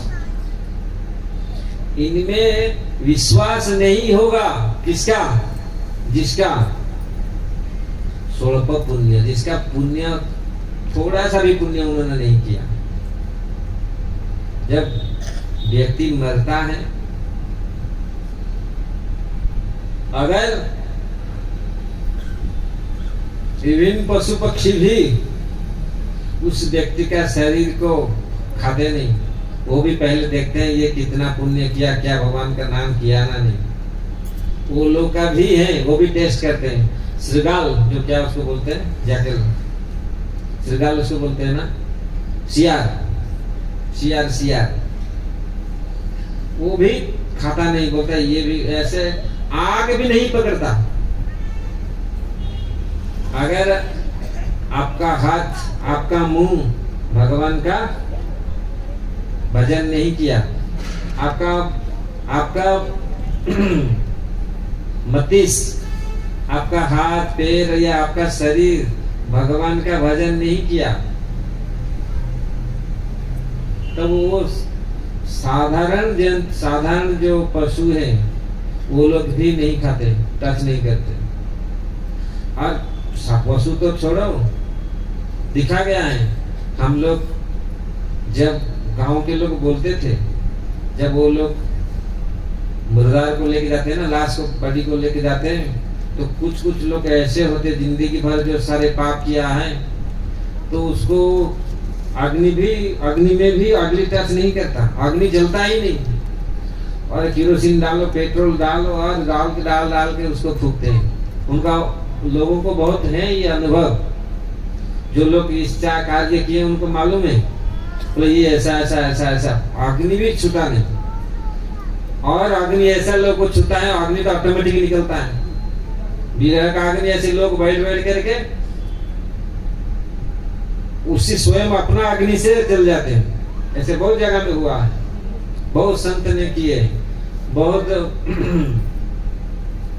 इनमें विश्वास नहीं होगा। किसका? जिसका स्वल्प पुण्य, जिसका पुण्य थोड़ा सा भी पुण्य उन्होंने नहीं किया। जब व्यक्ति मरता है, अगर विभिन्न पशु पक्षी भी उस व्यक्ति का शरीर को खाते नहीं, वो भी पहले देखते हैं ये कितना पुण्य किया, क्या भगवान का नाम किया ना नहीं। वो लोग का भी है, वो भी टेस्ट करते हैं। श्रृगाल, जो क्या उसको बोलते हैं, जैकल, श्रृगाल उसको बोलते हैं ना, सियार, वो भी खाता नहीं, बोलता है ये भी ऐसे आग भी नहीं पकड़ता। अगर आपका हाथ, आपका मुंह भगवान का भजन नहीं किया, आपका मस्तिष्क, आप आपका हाथ पैर या आपका शरीर भगवान का भजन नहीं किया, तब वो साधारण जो पशु है वो लोग भी नहीं खाते, टच नहीं करते। और पशु तो छोड़ो, दिखा गया है। हम लोग जब गांव के लोग बोलते थे, जब वो लोग मुर्दार को लेके जाते हैं ना, लाश को, बॉडी को लेके जाते हैं, तो कुछ कुछ लोग ऐसे होते जिंदगी भर जो सारे पाप किया है, तो उसको अग्नि में भी अग्नि टच नहीं करता, अग्नि जलता ही नहीं। और केरोसिन डालो, पेट्रोल डालो और डाल के उसको फूकते हैं। उनका लोगों को बहुत है ये अनुभव, जो लोग इस कार्य किए उनको मालूम है, तो ये ऐसा अग्नि भी छूटा नहीं। और अग्नि ऐसा लोग को छूता है, अग्नि तो ऑटोमेटिकली निकलता है। विरह का अग्नि ऐसे लोग बैठ करके उसी स्वयं अपना अग्नि से जल जाते हैं। ऐसे बहुत जगह में हुआ है, बहुत संत ने किए, बहुत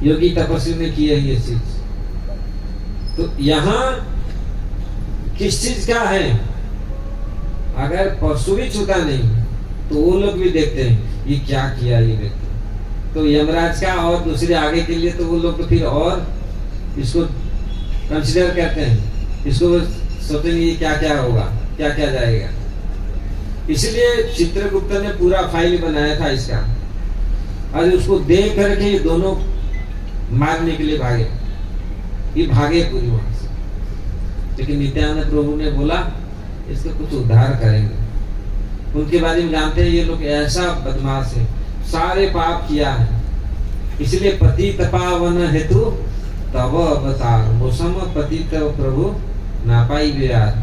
योगी तपस्वी ने किए ये चीज। तो यहाँ किस चीज का है? अगर पशु भी छूता नहीं तो वो लोग भी देखते हैं ये क्या किया ये व्यक्ति। तो यमराज का और दूसरे आगे के लिए तो वो लोग तो फिर और इसको कंसिडर करते हैं, इसको सोचेंगे ये क्या क्या होगा, क्या क्या जाएगा। इसलिए चित्रगुप्त ने पूरा फाइल बनाया था इसका, और उसको देख करके ये दोनों मारने के लिए भागे, ये भागे पूरी वहां से। लेकिन नित्यानंद प्रभु ने बोला इसको कुछ उद्धार करेंगे। उनके बारे में जानते हैं ये लोग ऐसा बदमाश है, सारे पाप किया है, इसलिए पतित पावन हेतु तब अवतार मौसम पतित प्रभु नापाई विराट।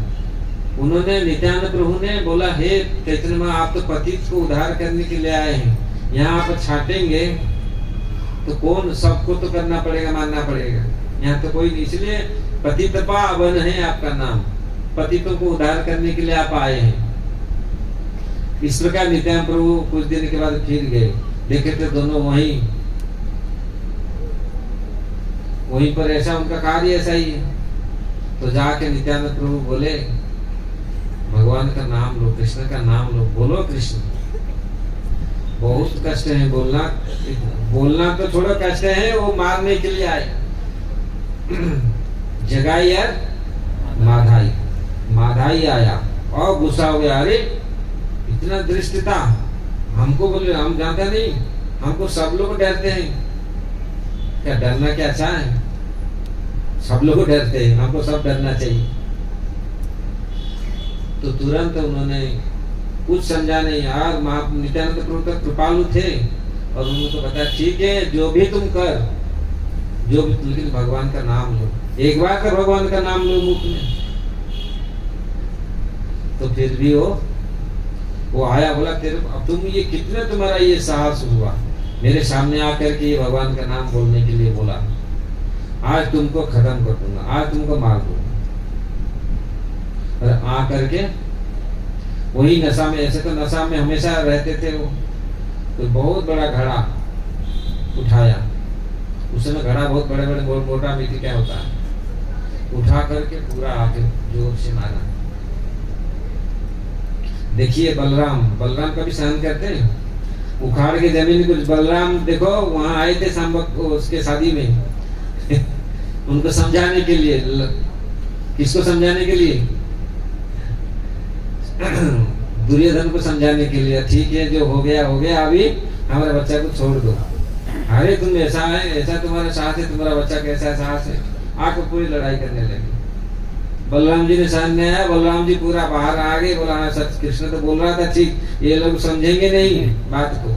उन्होंने नित्यानंद प्रभु ने बोला, हे चैतन्य मां, आप तो पतित को उद्धार करने के लिए आए हैं, यहाँ आप छाटेंगे तो कौन, सबको तो करना पड़ेगा, मानना पड़ेगा, यहाँ तो कोई नहीं। इसलिए पतित पावन है आपका नाम, पतितों को उद्धार करने के लिए आप आए हैं। इस प्रकार नित्यानंद प्रभु कुछ दिन के बाद फिर गए, देखे थे दोनों वहीं पर, ऐसा उनका कार्य ऐसा ही है। तो जाके नित्यानंद प्रभु बोले, भगवान का नाम लो, कृष्ण का नाम लो, बोलो कृष्ण। बहुत कष्ट है बोलना तो छोड़ो, कष्ट है वो मारने के लिए आए। जगाई यार माधाई आया और गुस्सा हो गया, अरे इतना दृष्टता, हमको बोले, हम जानते नहीं, हमको सब लोग डरते हैं। क्या डरना क्या अच्छा है? सब लोग डरते हैं, हमको सब डरना चाहिए। तो तुरंत उन्होंने कुछ समझा नहीं यार, नित्यानंद प्रभु तो कृपालु थे, और उन्होंने तो बताया ठीक है जो भी तुम कर, जो भी, लेकिन भगवान का नाम लो, एक बार का भगवान का नाम लो मुख में। तो फिर भी वो आया, बोला तेरे अब तुम ये कितना तुम्हारा ये साहस हुआ मेरे सामने आकर के भगवान का नाम बोलने के लिए बोला, आज तुमको खत्म कर दूंगा, आज तुमको मार दूंगा। और आ करके वही नशा में, ऐसे तो नशा में हमेशा रहते थे वो, तो बहुत बड़ा घड़ा उठाया, उसने घड़ा बहुत बड़े मोटा मिट्टी क्या होता है, उठा करके पूरा आके जोर से मारा। देखिए बलराम कभी सहन करते हैं, उखाड़ के जमीन कुछ। बलराम देखो वहां आए थे सांबक उसके शादी में उनको समझाने के लिए, किसको समझाने के लिए? दुर्योधन को समझाने के लिए, ठीक है जो हो गया, अभी हमारे बच्चा को छोड़ दो। अरे तुम ऐसा है, ऐसा तुम्हारा साहस है, तुम्हारा बच्चा कैसा साहस है, आके पूरी लड़ाई करने लगे। बलराम जी ने सामने आया, बलराम जी पूरा बाहर आ गए, बोला सच कृष्ण तो बोल रहा था ठीक, ये लोग समझेंगे नहीं बात को।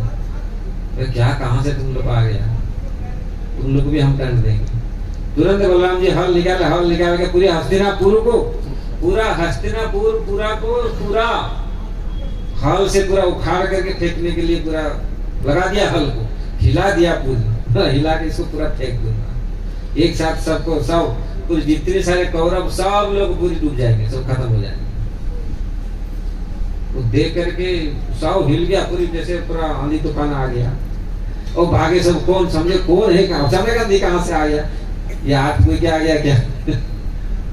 तो क्या कहां से तुम लोग आ गया, तुम लोग भी हम दंड देंगे। तुरंत बलराम जी हल निकाल के पूरे हस्तिनापुर पूरा हल से पूरा उखाड़ करके फेंकने के लिए पूरा लगा दिया, हल को हिला दिया, पूरी हिला के इसको पूरा फेंक दूंगा एक साथ, सबको सब पूरे जितने सारे कौरव सब लोग पूरी डूब जाएंगे, सब खत्म हो जाएंगे। वो देख करके सब हिल गया पूरी, जैसे पूरा आंधी तूफान आ गया और भागे सब। कौन समझे कौन है, अचानक आंधी कहां से आ गया, ये हाथ कोई क्या आ गया क्या?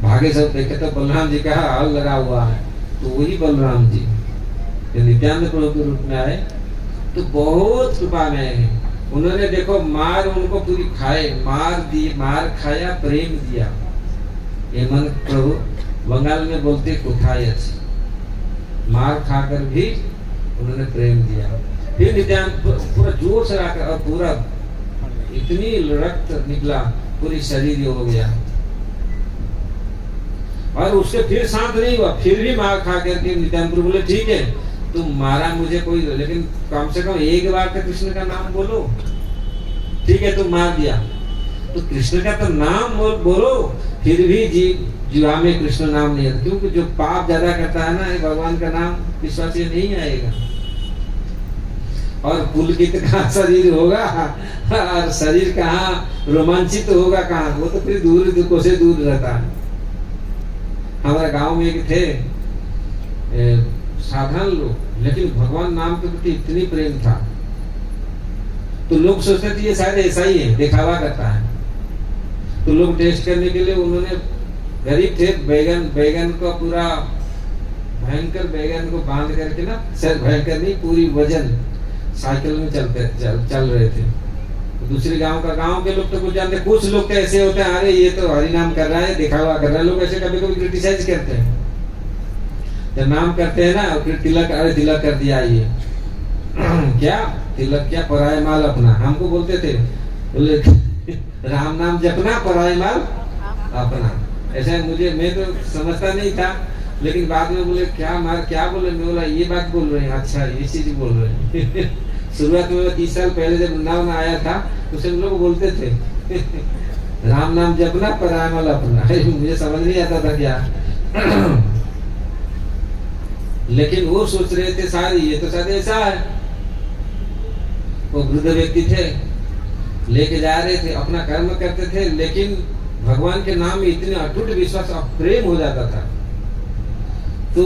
भागे सब देखे तो बलराम जी का हल लगा हुआ है। तो वही बलराम जी नित्यानंद प्रभु के रूप में आए तो बहुत कृपा में है। उन्होंने देखो मार उनको पूरी खाए, मार दी, मार खाया, प्रेम दिया। ये मन प्रभु बंगाल में बोलते कुठाई अच्छी, मार खाकर भी उन्होंने प्रेम दिया। फिर नित्यानंद पूरा जोर से आकर और पूरा इतनी रक्त निकला, पूरी शरीर हो गया और उसके फिर शांत नहीं हुआ। फिर भी मार खा करके नित्यानंद प्रभु बोले ठीक है तुम मारा मुझे कोई, लेकिन कम से कम एक बार तो कृष्ण का नाम बोलो। ठीक है तुम मार दिया तो कृष्ण का तो नाम बोलो। फिर भी जीवा में कृष्ण नाम नहीं आता, क्योंकि जो पाप ज्यादा करता है ना भगवान का नाम विश्वासी नहीं आएगा। और पुलकित कहाँ शरीर होगा और शरीर कहाँ रोमांचित होगा कहाँ, वो तो फिर दूर दुखों से दूर रहता है। हमारे गांव में एक थे साधारण लोग, लेकिन भगवान नाम के प्रति इतनी प्रेम था तो लोग सोचते थे ये शायद ऐसा ही है, दिखावा करता है। तो लोग टेस्ट करने के लिए उन्होंने, गरीब थे, बैगन को पूरा भयंकर बैगन को बांध करके ना, सिर्फ भयंकर नहीं पूरी वजन साइकिल में चल रहे थे। दूसरे गांव के लोग तो कुछ जानते, कुछ लोग तो ऐसे होते हैं अरे ये तो हरि नाम कर रहा है, दिखावा कर रहा है। लोग ऐसे कभी कभी क्रिटिसाइज करते हैं, जब नाम करते हैं ना फिर तिलक, अरे तिलक कर दिया ये क्या तिलक, क्या पराये माल अपना। हमको बोलते थे बोले राम नाम जपना पराये माल अपना। ऐसा मुझे, मैं तो समझता नहीं था, लेकिन बाद में बोले क्या बोले, मैं बोला ये बात बोल रहे हैं, अच्छा ये चीज बोल रहे हैं। शुरुआत में 30 साल पहले जब वृंदावन आया था तो सब लोग बोलते थे राम नाम जपना पराये माल अपना। मुझे समझ नहीं आता था क्या लेकिन वो सोच रहे थे सारे ये तो शायद ऐसा है। वो वृद्ध व्यक्ति थे, लेके जा रहे थे, अपना कर्म करते थे, लेकिन भगवान के नाम में इतने अटूट विश्वास और प्रेम हो जाता था। तो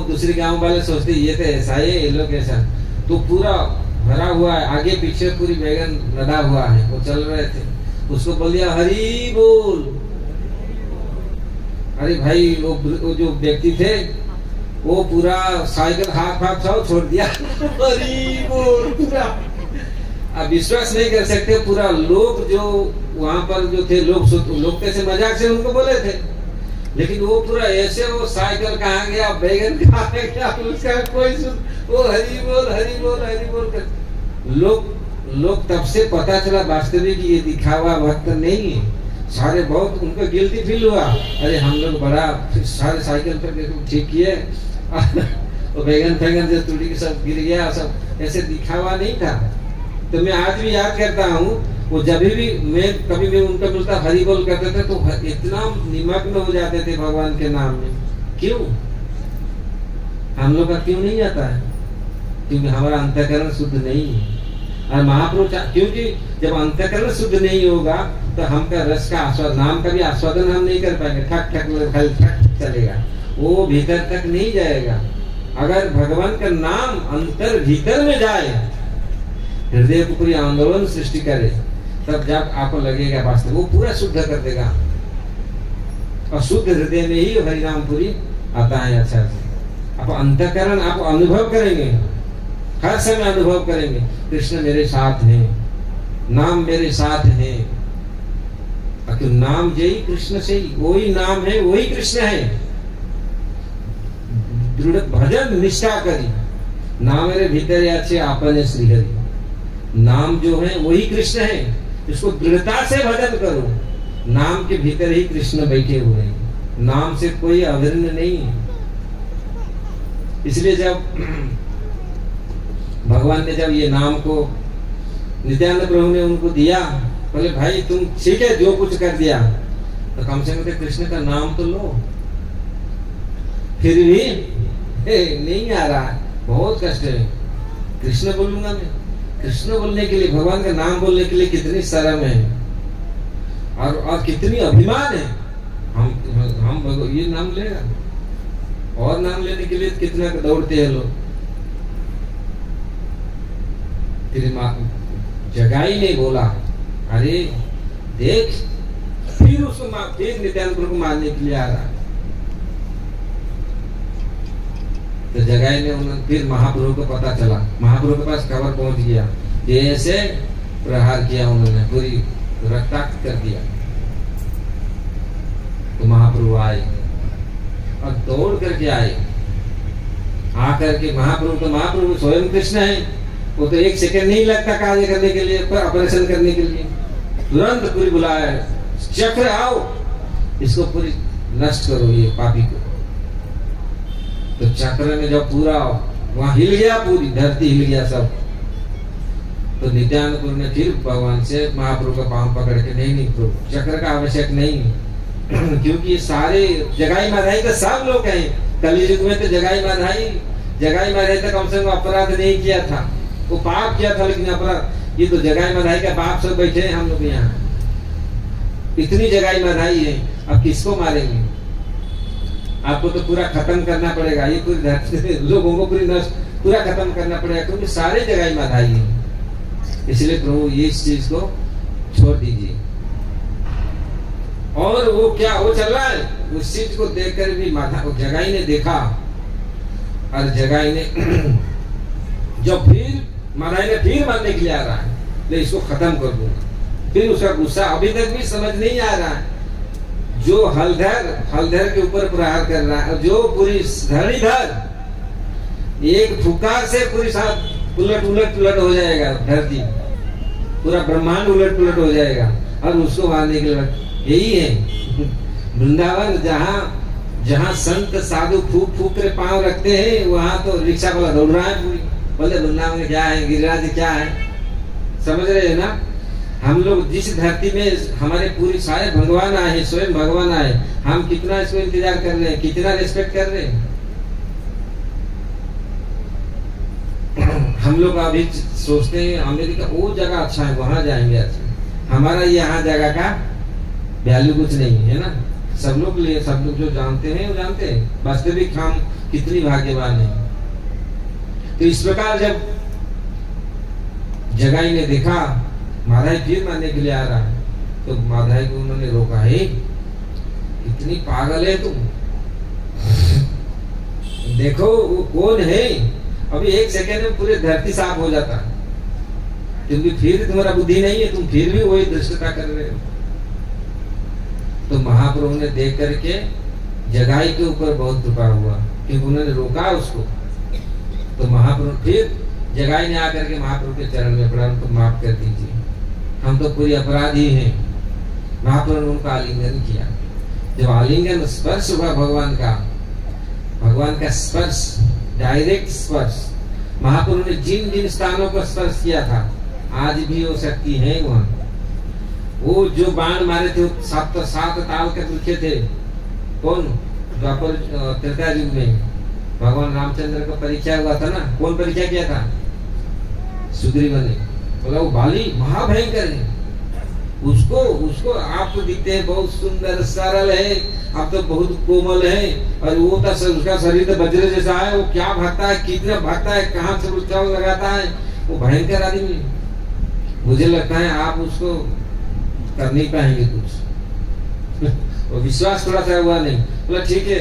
दूसरे गांव वाले सोचते ये तो ऐसा है, ये लोग ऐसा। तो पूरा भरा हुआ है, आगे पीछे पूरी बैगन लदा हुआ है, वो चल रहे थे। उसको बोल दिया हरि बोल। अरे भाई वो जो व्यक्ति थे वो पूरा साइकिल हाथ सब छोड़ दिया हरि बोल पूरा। अब विश्वास नहीं कर सकते, पूरा लोग जो वहां पर जो थे लोग कैसे मजाक से उनको बोले थे, लेकिन वो पूरा ऐसे, वो साइकिल कहाँ गया, बैगन कहाँ गया, उसका कोई वो हरि बोल कर लोग तब से पता चला वास्तविक ये दिखावा भक्त नहीं है। सारे बहुत उनको गिल्टी फील हुआ, अरे हम लोग बड़ा सारे साइकिल पर ठीक किए वो बैगन जो टूटी के सब गिर गया, सब ऐसे दिखावा नहीं था। तो मैं आज भी याद करता हूँ, वो जब भी कभी भी उनका मिलता हरि बोल करते थे तो इतना निमग्न हो जाते थे भगवान के नाम में। क्यों हम लोग का क्यों नहीं आता है? क्योंकि हमारा अंतःकरण शुद्ध नहीं है। और महापुरुष, क्योंकि जब अंतःकरण शुद्ध नहीं होगा तो हमका रस का आस्वादन, नाम का भी आस्वादन हम नहीं कर पाएंगे। ठक चलेगा, वो भीतर तक नहीं जाएगा। अगर भगवान का नाम अंतर भीतर में जाए, हृदय को पूरी आंदोलन सृष्टि करे, तब जब आपको लगेगा वास्तव वो पूरा शुद्ध कर देगा। और शुद्ध हृदय में ही हरिनाम पूरी आता है। अच्छा से आप अंतःकरण आप अनुभव करेंगे, हर समय अनुभव करेंगे कृष्ण मेरे साथ है, नाम मेरे साथ है। क्यों नाम जय कृष्ण से ही, वही नाम है, वही कृष्ण है। दृढ़ भजन निष्ठा करी, नाम मेरे भीतर अच्छे आपने श्री हरि। नाम जो है वही कृष्ण है, इसको दृढ़ता से भजन करो। नाम के भीतर ही कृष्ण बैठे हुए हैं, नाम से कोई अभिन्न नहीं है। इसलिए जब भगवान ने जब ये नाम को नित्यानंद प्रभु ने उनको दिया, बोले भाई तुम ठीक है जो कुछ कर दिया, तो कम से कम कृष्ण का नाम तो लो। फिर भी नहीं आ रहा, बहुत कष्ट है। कृष्ण बोलूंगा मैं, कृष्ण बोलने के लिए, भगवान का नाम बोलने के लिए कितनी शर्म है और कितनी अभिमान है। हम ये नाम लेगा, और नाम लेने के लिए कितना दौड़ते हैं लोग। तेरी माँ जगाई नहीं बोला, अरे देख फिर उसको फिर नित्यानंद प्रभु को मारने के लिए आ रहा है। तो जगाई ने उन्होंने फिर महाप्रभु को पता चला, महाप्रभु के पास खबर पहुंच गया, जैसे प्रहार किया उन्होंने, पूरी रक्ताक्त कर दिया। तो महाप्रभु आए और दौड़ करके आए, आकर के महाप्रभु स्वयं कृष्ण है, वो तो एक सेकंड नहीं लगता कार्य करने के लिए, पर ऑपरेशन करने के लिए तुरंत पूरी बुलाया, चक्र आओ, इसको पूरी नष्ट करो ये पापी को। तो चक्र में जब पूरा वहां हिल गया, पूरी धरती हिल गया सब। तो नित्यानंद प्रभु ने फिर भगवान से महाप्रभु का पांव पकड़ के, नहीं प्रभु चक्र का आवश्यक नहीं क्योंकि ये सारे जगाई माधाई तो सब लोग हैं। कलयुग में तो जगाई माधाई तो कम से कम अपराध नहीं किया था, वो पाप किया था लेकिन अपराध, ये तो जगाई माधाई का बाप सब बैठे हैं हम लोग यहाँ, इतनी जगाई माधाई है, अब किसको मारेंगे? आपको तो पूरा खत्म करना पड़ेगा, ये पूरी धरती लोगों को पूरा खत्म करना पड़ेगा, क्योंकि सारे जगाई माधाई है। इसलिए प्रभु ये इस चीज को छोड़ दीजिए। और वो क्या हो चल रहा है, उस चीज को देखकर भी जगाई ने देखा, और जगाई ने जब फिर माधाई ने फिर मारने के लिए आ रहा है, तो इसको खत्म कर दूंगा। फिर उसका गुस्सा अभी तक भी समझ नहीं आ रहा है। जो हलधर के ऊपर प्रहार कर रहा है, जो पूरी धरणीधर, एक फुकार से पूरी साथ उलट हो जाएगा धरती, पूरा ब्रह्मांड उलट पुलट हो जाएगा, और उसको मारने के लिए यही है वृंदावन, जहाँ संत साधु फूक कर पांव रखते हैं, वहां तो रिक्शा वाला दौड़ रहा है पूरी, बोले वृंदावन क्या है, गिरिराज क्या है, समझ रहे हैं ना? हम लोग जिस धरती में हमारे पूरी सारे भगवान आए, स्वयं भगवान आए, हम कितना इसको इंतजार कर रहे हैं, कितना रिस्पेक्ट कर रहे हैं। हम लोग अभी सोचते हैं अमेरिका वो जगह अच्छा है, वहां जाएंगे अच्छा, हमारा यहाँ जगह का वैल्यू कुछ नहीं है ना। सब लोग जो जानते हैं वो जानते हैं, वास्तविक हम कितनी भाग्यवान हैं। तो इस प्रकार जब जगाई ने देखा माधाई फिर मारने के लिए आ रहा है, तो माधाई को उन्होंने रोका, है इतनी पागल है तुम, देखो वो कौन है, अभी एक सेकेंड में पूरी धरती साफ हो जाता है, क्योंकि फिर तुम्हारा बुद्धि नहीं है, तुम फिर भी वही दृष्टता कर रहे हो। तो महाप्रभु ने देख करके जगाई के ऊपर बहुत कृपा हुआ, क्योंकि उन्होंने रोका उसको। तो महाप्रभु फिर जगाई ने आकर के महाप्रभु के चरण में पड़ा, उनको माफ कर दीजिए, हम तो पूरी अपराधी हैं। महाप्रभु ने उनको आलिंगन किया। जब आलिंगन स्पर्श हुआ भगवान का स्पर्श, डायरेक्ट स्पर्श, महाप्रभु ने जिन जिन स्थानों पर स्पर्श किया था, आज भी वो शक्ति है वहां। वो जो बाण मारे थे, सात ताल के लिखे थे, कौन? द्वापर त्रेता युग में भगवान रामचंद्र को परीक्षा हुआ था ना, कौन परीक्षा किया था? सुग्रीव ने बोला वो बाली महाभयंकर है, उसको आप तो दिखते हैं बहुत सुंदर सरल है, आप तो बहुत कोमल है, और वो तो उसका शरीर तो वज्र जैसा है, वो क्या भागता है, कितना भागता है, कहाँ से उछाल लगाता है, वो भयंकर आदमी। मुझे लगता है आप उसको कर नहीं पाएंगे कुछ वो विश्वास थोड़ा सा हुआ नहीं। बोला ठीक है।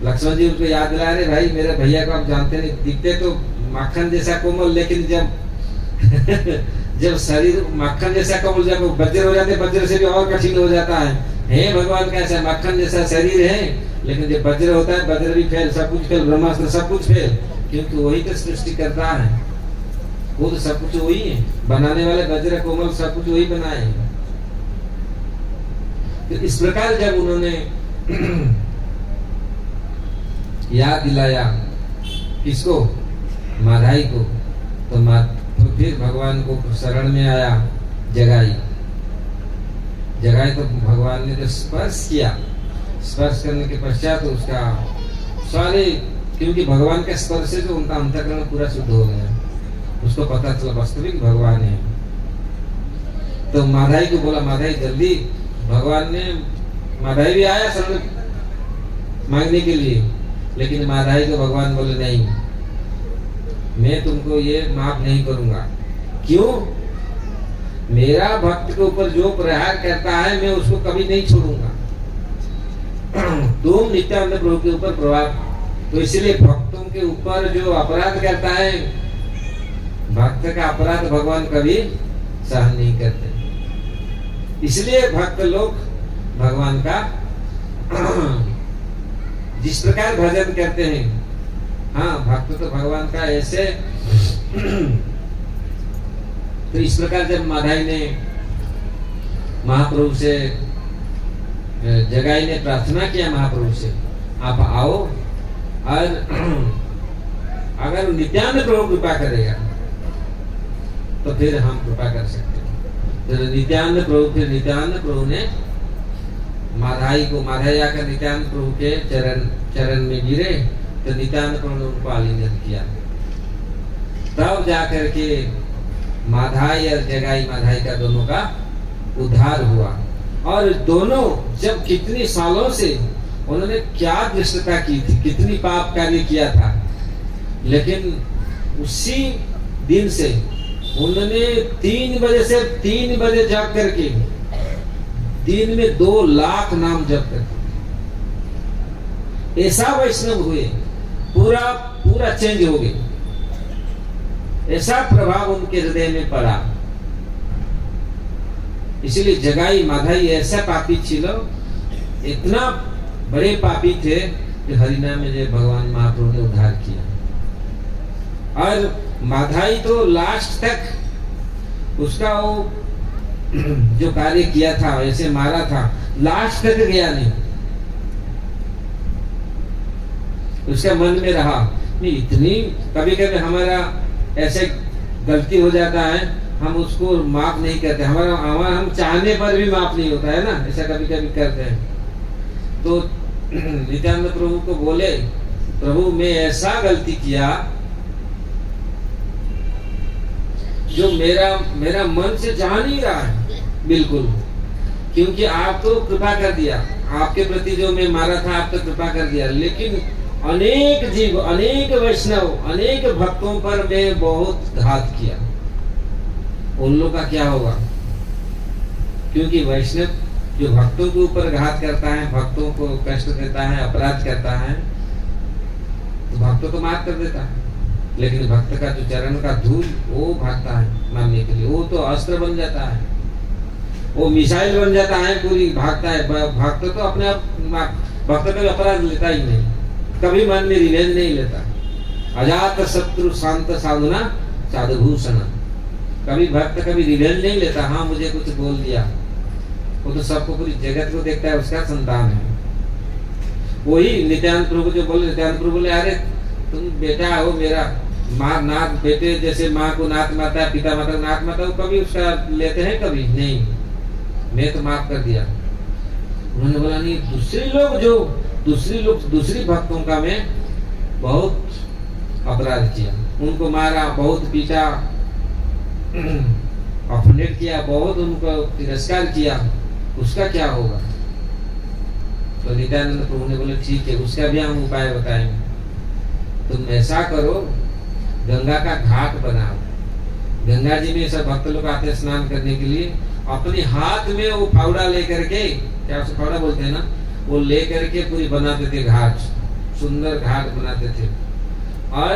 लक्ष्मण जी उसको याद दिला रहे, भाई मेरे भैया को आप जानते नहीं, दिखते तो माखन जैसा कोमल, लेकिन जब शरीर माखन जैसा कोमल, जब वज्र हो जाते, वज्र से भी और कठिन हो जाता है। भगवान कैसा माखन जैसा शरीर है, लेकिन जब वज्र होता है, वज्र भी फेल, सब कुछ फेल, ब्रह्मास्त्र सब कुछ फेल, क्योंकि वही तो सृष्टि करता है, वो तो सब कुछ वही है, बनाने वाले वज्र कोमल सब कुछ वही बनाए। तो इस प्रकार जब उन्होंने याद दिलाया किसको? माधाई को, तो फिर भगवान को शरण में आया जगाई तो भगवान ने जो स्पर्श किया, स्पर्श करने के पश्चात तो उसका सारे, क्योंकि भगवान के स्पर्श से जो उनका अंतःकरण पूरा शुद्ध हो गया, उसको पता चला वास्तविक भगवान है। तो माधाई को बोला, माधाई जल्दी, भगवान ने, माधाई भी आया शरण मांगने के लिए, लेकिन माधाई को भगवान बोले नहीं, मैं तुमको ये माफ नहीं करूंगा। क्यों? मेरा भक्त के ऊपर जो प्रहार करता है मैं उसको कभी नहीं छोड़ूंगा। तुम नित्यानंद प्रभु के ऊपर प्रभाव, तो इसलिए भक्तों के ऊपर जो अपराध करता है, भक्त का अपराध भगवान कभी सहन नहीं करते। इसलिए भक्त लोग भगवान का जिस प्रकार भजन करते हैं, हाँ भक्त तो भगवान का ऐसे तो इस प्रकार जब माधाई ने महाप्रभु से, जगाई ने प्रार्थना किया महाप्रभु से, आप आओ, और अगर नित्यानंद प्रभु कृपा करेगा तो फिर हम कृपा कर सकते हैं। तो नित्यानंद प्रभु ने माधाई आकर नित्यानंद प्रभु के चरण में गिरे, तो नित्यानंद प्रभु ने उनको आलिंगन किया। तब जाकर के माधाई और जगाई माधाई का दोनों का उद्धार हुआ। और दोनों जब कितनी सालों से उन्होंने क्या दुष्टता की थी, कितनी पाप कार्य किया था, लेकिन उसी दिन से उन्होंने 3 बजे से 3 बजे जप करके दिन में 2 लाख नाम जप करके ऐसा वैष्णव हुए, पूरा चेंज हो गए। ऐसा प्रभाव उनके हृदय में पड़ा। इसलिए जगाई माधाई ऐसा पापी छिलो, इतना बड़े पापी थे कि हरिनाम में जो भगवान महाप्रभु ने उद्धार किया। और माधाई तो लास्ट तक उसका वो जो कार्य किया था, ऐसे मारा था, लास्ट तक गया नहीं। उसका मन में रहा नहीं, इतनी कभी कभी हमारा ऐसे गलती हो जाता है, हम उसको माफ नहीं करते, हमारा हम चाहने पर भी माफ नहीं होता है ना, ऐसा कभी कभी करते हैं। तो नित्यानंद प्रभु को बोले, प्रभु मैं ऐसा गलती किया जो मेरा मन से जा नहीं रहा है बिल्कुल, क्योंकि आप तो कृपा कर दिया, आपके प्रति जो मैं मारा था आप तो कृपा कर दिया, लेकिन अनेक जीव, अनेक वैष्णव, अनेक भक्तों पर मैं बहुत घात किया, उन लोगों का क्या होगा? क्योंकि वैष्णव जो भक्तों के ऊपर घात करता है, भक्तों को कष्ट देता है, अपराध करता है, तो भक्तों को माफ कर देता है, लेकिन भक्त का जो चरण का धूल वो भागता है मारने के लिए, वो तो अस्त्र बन जाता है, वो मिसाइल बन जाता है, पूरी भागता है। भक्त तो अपने आप, भक्त कभी अपराध लेता ही नहीं, कभी मन में रिवेंज नहीं लेता। अजात शत्रु शांत साधुना साधुभूषण, कभी भक्त कभी रिवेंज नहीं लेता। हाँ मुझे कुछ बोल दिया, वो तो सबको, पूरी जगत को देखता है, उसका संतान है। वही नित्यानंद प्रभु जो बोले, नित्यानंद प्रभु बोले, अरे तुम बेटा हो मेरा, माँ नाथ बेटे जैसे माँ को नाथ माता, पिता माता को नाथ माता, वो कभी उसका लेते हैं? कभी नहीं, मैं तो माफ कर दिया। उन्होंने बोला नहीं, दूसरी भक्तों का मैं बहुत अपराध किया, उनको मारा, बहुत पीटा, अपनेट किया, बहुत उनको तिरस्कार किया, उसका क्या होगा? तो नित्यानंद प्रभु ने बोले ठीक है, उसका भी हम उपाय बताएंगे। तुम ऐसा करो, गंगा का घाट बनाओ, गंगा जी में सब भक्त लोग आते स्नान करने के लिए, अपने हाथ में वो फावड़ा लेकर के, क्या उसे फावड़ा बोलते हैं ना, वो लेकर के पूरी बनाते थे घाट, सुंदर घाट बनाते थे। और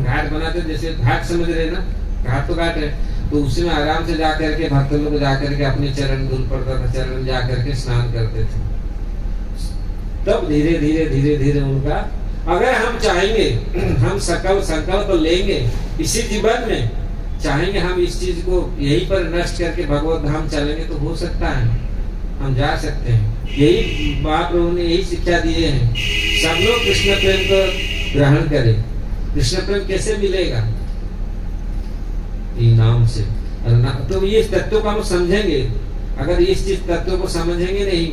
घाट बनाते, जैसे घाट समझ रहे ना, घाट तो घाट है, तो उसमें आराम से जाकर के भक्त लोग जाकर के अपने चरण धूल पड़ता था, चरण जाकर के स्नान करते थे। तब धीरे धीरे उनका, अगर हम चाहेंगे, हम सकल संकल्प लेंगे इसी जीवन में, चाहेंगे हम इस चीज को यहीं पर नष्ट करके भगवत धाम चलेंगे, तो हो सकता है, हम जा सकते हैं। यही महाप्रभु ने यही शिक्षा दिए हैं, सब लोग कृष्ण प्रेम को ग्रहण करें। कृष्ण प्रेम कैसे मिलेगा? नाम से। तो ये तत्व को हम समझेंगे, अगर इस चीज तत्व को समझेंगे नहीं,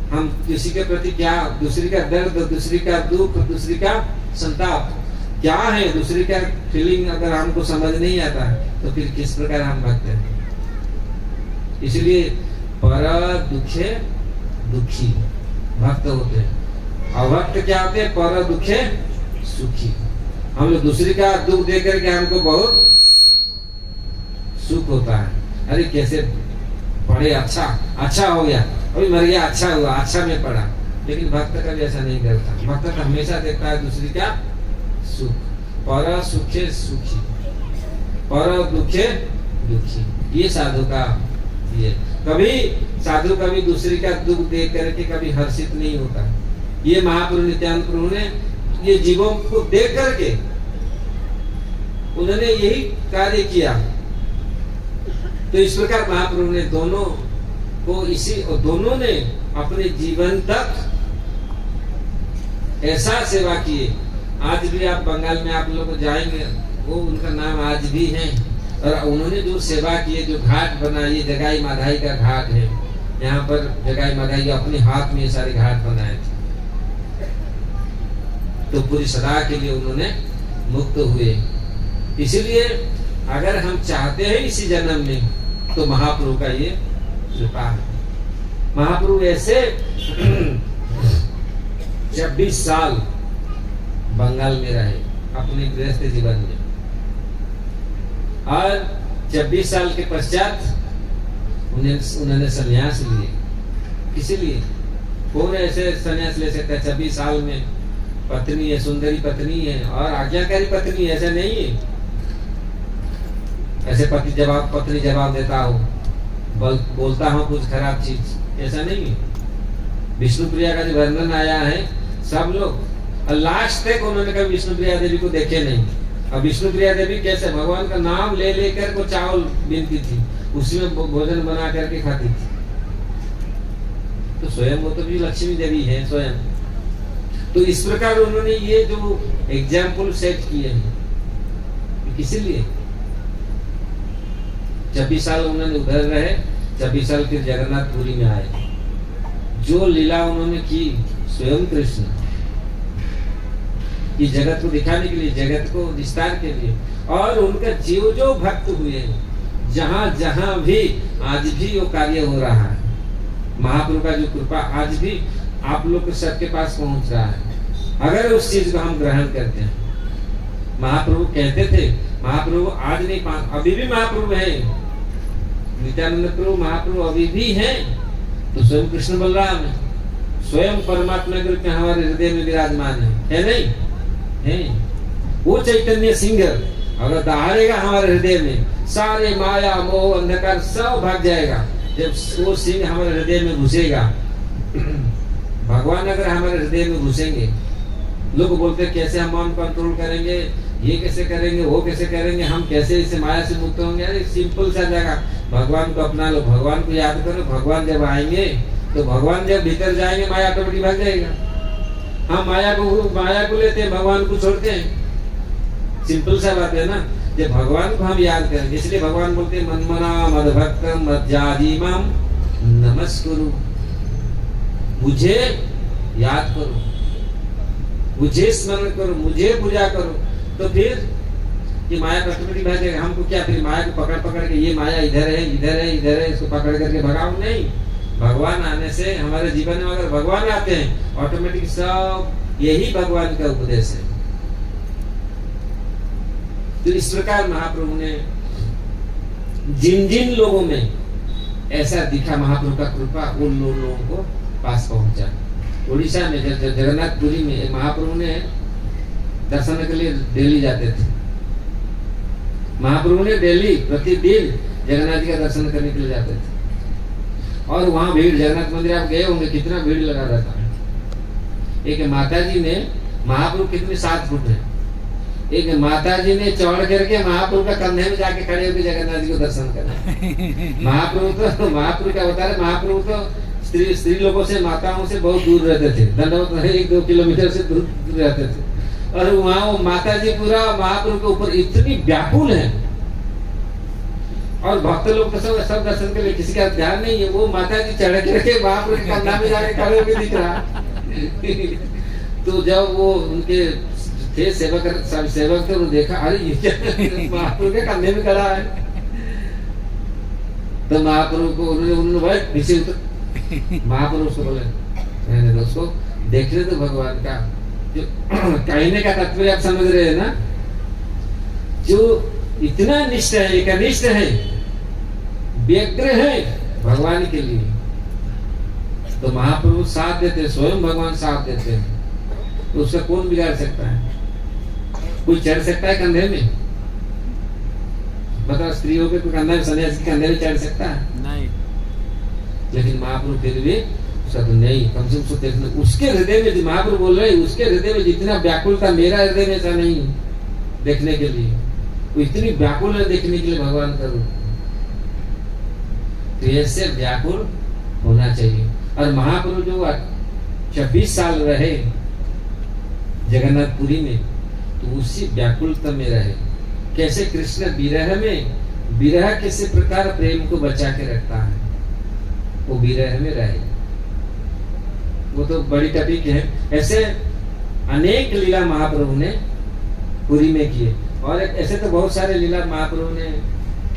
हम किसी के प्रति क्या, दूसरी का दर्द, दूसरी का दुख, दूसरी का संताप क्या है, दूसरी का फीलिंग अगर हमको समझ नहीं आता, तो फिर किस प्रकार हम भक्त हैं? इसलिए पर दुखे दुखी भक्त होते हैं, और भक्त क्या होते हैं? पर दुखे सुखी। हम लोग दूसरी का दुख देख करके हमको बहुत सुख होता है, अरे कैसे पढ़े, अच्छा हो गया, अभी मर गया, अच्छा हुआ, अच्छा में पढ़ा। लेकिन भक्त कभी ऐसा नहीं करता। भक्त तो हमेशा देखता है दूसरी का सुख, पर सुखे सुखी, पर दुखे दुखी। ये साधु का ये, कभी साधु कभी दूसरी का दुख देख करके कभी हर्षित नहीं होता। ये महाप्रभु नित्यानंद प्रभु ने ये जीवों को देख करके उन्होंने यही कार्य किया। तो इस प्रकार महाप्रभु ने दोनों को इसी, और दोनों ने अपने जीवन तक ऐसा सेवा किए। आज भी आप बंगाल में आप लोग जाएंगे, वो उनका नाम आज भी है। और उन्होंने जो सेवा की है, जो घाट बनाई, जगाई माधाई का घाट है, यहाँ पर जगाई माधाई अपने हाथ में सारे घाट बनाए थे। तो पूरी सदा के लिए उन्होंने मुक्त हुए। इसलिए अगर हम चाहते हैं इसी जन्म में, तो महाप्रभु का ये कृपा है। महाप्रभु ऐसे 26 साल बंगाल में रहे अपने गृहस्थ जीवन में, और 26 साल के पश्चात उन्होंने संन्यास लिए। किसी लिए? कौन ऐसे संन्यास ले सकता है? 26 साल में पत्नी है, सुंदरी पत्नी है और आज्ञाकारी पत्नी है, ऐसा नहीं है। ऐसे पत्नी जवाब देता हो, बोलता हूँ कुछ खराब चीज, ऐसा नहीं है। विष्णु प्रिया का जो वर्णन आया है, सब लोग लास्ट तक उन्होंने कभी विष्णु प्रिया देवी को देखे नहीं। अब विष्णु प्रिया देवी कैसे भगवान का नाम ले लेकर को चावल बीनती थी, उसी में भोजन बना करके खाती थी। तो स्वयं वो तो भी लक्ष्मी देवी है स्वयं। तो इस प्रकार उन्होंने ये जो एग्जाम्पल सेट किए हैं, किसी लिए 26 साल उन्होंने उधर रहे, 26 साल फिर जगन्नाथपुरी में आए। जो लीला उन्होंने की स्वयं कृष्ण, ये जगत को दिखाने के लिए, जगत को विस्तार के लिए। और उनका जो भक्त हुए, जहां जहां भी आज भी वो कार्य हो रहा है। महाप्रभु का जो कृपा आज भी आप लोग के सबके पास पहुंच रहा है, अगर उस चीज को हम ग्रहण करते हैं। महाप्रभु कहते थे, महाप्रभु आज नहीं, अभी भी महाप्रभु है। नित्यानंद प्रभु महाप्रभु अभी भी है। तो स्वयं कृष्ण बलराम है, स्वयं परमात्मा के रूप में हमारे हृदय में विराजमान है नहीं है? वो चैतन्य सिंह अगर दहाड़ेगा हमारे हृदय में, सारे माया मोह अंधकार सब भाग जाएगा। जब वो सिंह हमारे हृदय में घुसेगा, भगवान अगर हमारे हृदय में घुसेंगे, लोग बोलते कैसे हम मन कंट्रोल करेंगे, ये कैसे करेंगे, वो कैसे करेंगे, हम कैसे इसे माया से मुक्त होंगे। अरे सिंपल सा जगह, भगवान को अपना लो, भगवान को याद करो। भगवान जब आएंगे, तो भगवान जब भीतर जाएंगे, माया ऑटोमेटिक भाग जाएगा। हम माया को लेते हैं, भगवान को छोड़ते हैं। सिंपल सा बात है ना। जब भगवान को हम याद करेंगे, इसलिए भगवान बोलते हैं मनमना मदभक्तम मज्जाजीमाम नमस्कुरु। मुझे याद करो, मुझे स्मरण करो, मुझे पूजा करो। तो फिर ये माया ऑटोमेटिक भाग जाएगा। हमको क्या फिर माया को पकड़ के ये माया इधर है इधर है इधर है, इसको पकड़ करके भगाओ नहीं। भगवान आने से हमारे जीवन में अगर भगवान आते हैं, ऑटोमेटिक सब यही भगवान का उपदेश है। तो इस प्रकार महाप्रभु ने जिन जिन लोगों में ऐसा दिखा, महाप्रभु का कृपा उन लोगों को पास पहुंचा। उड़ीसा में जगन्नाथपुरी में महाप्रभु ने दर्शन के लिए दिल्ली जाते थे। महाप्रभु ने दिल्ली प्रतिदिन जगन्नाथ जी का दर्शन करने के लिए जाते थे। और वहां भीड़, जगन्नाथ मंदिर आप गए होंगे, कितना भीड़ लगा रहता है। एक माता जी ने, महाप्रभु कितने 7 फुट है, एक माता जी ने चढ़ करके महाप्रभु का कंधे में जाके खड़े होकर जगन्नाथ जी को दर्शन करा। महाप्रभु क्या बता रहे, महाप्रभु तो स्त्री लोगों से, माताओं से बहुत दूर रहते थे, दंडवत 1-2 किलोमीटर से दूर रहते थे। और वहां वो माता जी पूरा महाप्रभु के ऊपर इतनी व्याकुल है, और भक्त लोग तो सब दर्शन के लिए, किसी का ध्यान नहीं है। वो माता जी चढ़ करके महाप्रभु के कंधा में जाके खड़े होकर दिख रहा। तो जब वो उनके थे सेवक थे, उन्होंने देखा, अरे ये क्या महाप्रभु के कंधे में खड़ा है। तो महाप्रभु को उन्होंने बोला नीचे उतर। महाप्रभु से बोले, मैंने दोस्तों देख रहे तो भगवान का जो कहने का तात्पर्य आप समझ रहे हैं ना, जो इतना निष्ठ है, एक अनिष्ठ है, व्यग्र है भगवान के लिए, तो महाप्रभु साथ देते, स्वयं भगवान साथ देते हैं, तो उसका कौन बिगाड़ सकता है? कोई चढ़ सकता है कंधे में? बताओ, स्त्रियों के कोई कंधे में, सन्यासी के कंधे में चढ़ सकता है? नहीं। लेकिन महाप्रभु फिर भी उसका तो नहीं, कम से कम देखना उसके हृदय में, महाप्रभु बोल रहे उसके हृदय में जितना व्याकुल था, मेरा हृदय में ऐसा नहीं देखने के लिए, वो इतनी व्याकुल है देखने के लिए भगवान का रूप। तो ऐसे व्याकुल होना चाहिए। और महाप्रभु जो 26 साल रहे जगन्नाथपुरी में, तो उसी व्याकुलता में रहे। कैसे कृष्ण विरह में, विरह किसी प्रकार प्रेम को बचा के रखता है, वो विरह में रहे, वो तो बड़ी टॉपिक है। ऐसे अनेक लीला महाप्रभु ने पुरी में किए, और ऐसे तो बहुत सारे लीला महाप्रभु ने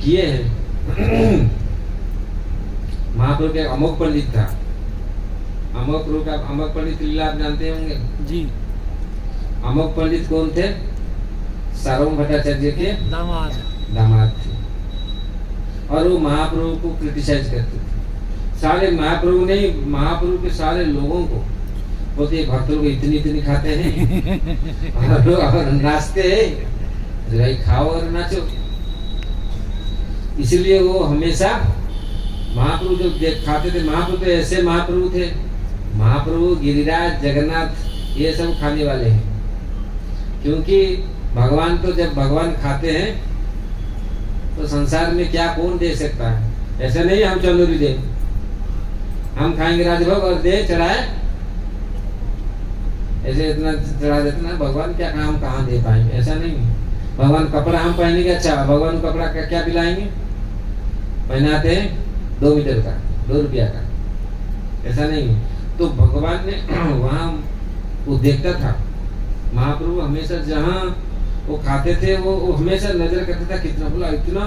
किए हैं। महाप्रभु के अमोघ पंडित था, अमोघ प्रभु का अमोघ पंडित लीला आप जानते होंगे जी। अमोघ पंडित कौन थे? सार्वभौम भट्टाचार्य के दामाद थे, और वो महाप्रभु को क्रिटिसाइज करते थे। सारे महाप्रभु ने, महाप्रभु के सारे लोगों को बोलते, भक्त लोग इतनी इतनी खाते हैं और नाचते हैं, भाई खाओ और नाचो। इसलिए वो हमेशा महाप्रभु जो खाते थे, महाप्रभु तो ऐसे महाप्रभु थे, महाप्रभु गिरिराज जगन्नाथ ये सब खाने वाले हैं। क्योंकि भगवान तो जब भगवान खाते हैं तो संसार में क्या कौन दे सकता है? ऐसा नहीं हम चंदूरी दे, हम खाएंगे राजभोग और दे चढ़ाए, ऐसे इतना चढ़ा देते ना, भगवान क्या हम कहाँ दे पाएंगे? ऐसा नहीं। भगवान कपड़ा हम पहनेंगे, अच्छा भगवान कपड़ा का क्या पिलाएंगे? पहनाते हैं 2 मीटर का, 2 रुपया का, ऐसा नहीं। तो भगवान ने वहां वो देखता था, महाप्रभु हमेशा जहाँ वो खाते थे वो हमेशा नजर करता था, कितना बोला इतना,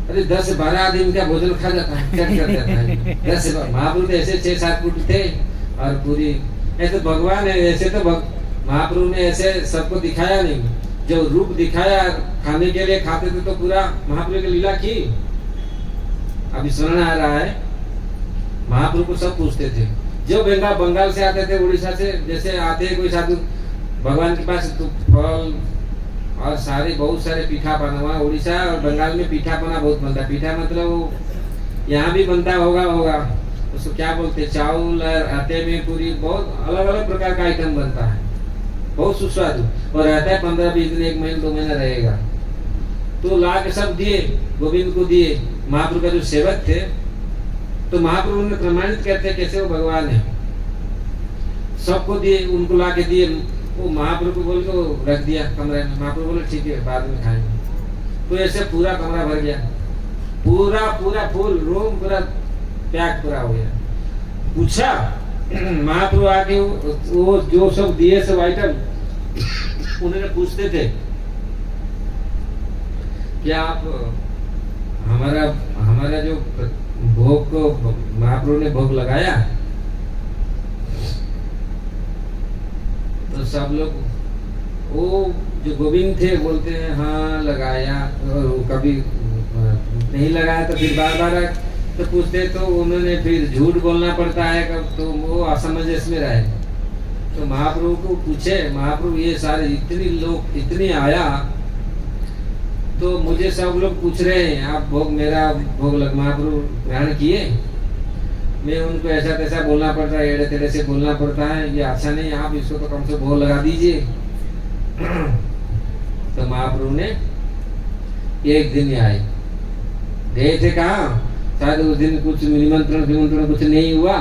अरे 10-12 आदमी का भोजन खा जाता है, क्या कर जाता है 10 महाप्रभु तो ऐसे 6-7 फुट थे और पूरी ऐसे भगवान है। ऐसे तो महाप्रभु ने ऐसे सबको दिखाया नहीं, जो रूप दिखाया खाने के लिए खाते थे, तो पूरा महाप्रभु की लीला की। अभी स्मरण आ रहा है, महाप्रभु को सब पूछते थे, जो बंगाल से आते थे, उड़ीसा से जैसे आते हैं कोई साधु भगवान के पास, तो फल और सारे बहुत सारे पीठा पना, वहाँ उड़ीसा और बंगाल में पीठा पना बहुत बनता है। पीठा मतलब यहाँ भी बनता होगा उसको क्या बोलते, चावल और आटे में पूरी बहुत अलग अलग प्रकार का आइटम बनता है, बहुत सुस्वादु, और रहता है 15-20 दिन, 1 महीना 2 महीना रहेगा। तो ला के सब दिए, गोविंद को दिए। महाप्रभु का जो सेवक थे, तो महाप्रभु ने प्रमाणित करते कैसे वो भगवान है, सबको दिए, उनको ला के दिए। वो महाप्रभु को बोल के रख दिया कमरे में। महाप्रभु बोले ठीक है बाद में खाएंगे। तो ऐसे पूरा कमरा भर गया, पूरा फुल रूम पूरा पैक पूरा हो गया। पूछा महाप्रभु आके, वो जो सब दिए सब आइटम, उन्होंने पूछते थे क्या आप हमारा जो भोग को महाप्रभु ने भोग लगाया? तो सब लोग, वो जो गोविंद थे बोलते हैं हाँ लगाया, और कभी नहीं लगाया तो फिर बार तो पूछते, तो उन्होंने फिर झूठ बोलना पड़ता है कब, तो वो असमंजस में रहे। तो महाप्रभु को पूछे, महाप्रभु ये सारे इतनी लोग इतनी आया, तो मुझे सब लोग पूछ रहे हैं आप भोग, मेरा भोग लग महाप्रभु ग्रहण किए? मैं उनको ऐसा तैसा बोलना पड़ता है, एड़े तेड़े से बोलना पड़ता है, ये अच्छा नहीं, आप इसको तो कम से भोग लगा दीजिए। तो महाप्रभु ने एक दिन आए, गए थे कहाँ, शायद उस दिन कुछ निमंत्रण कुछ नहीं हुआ।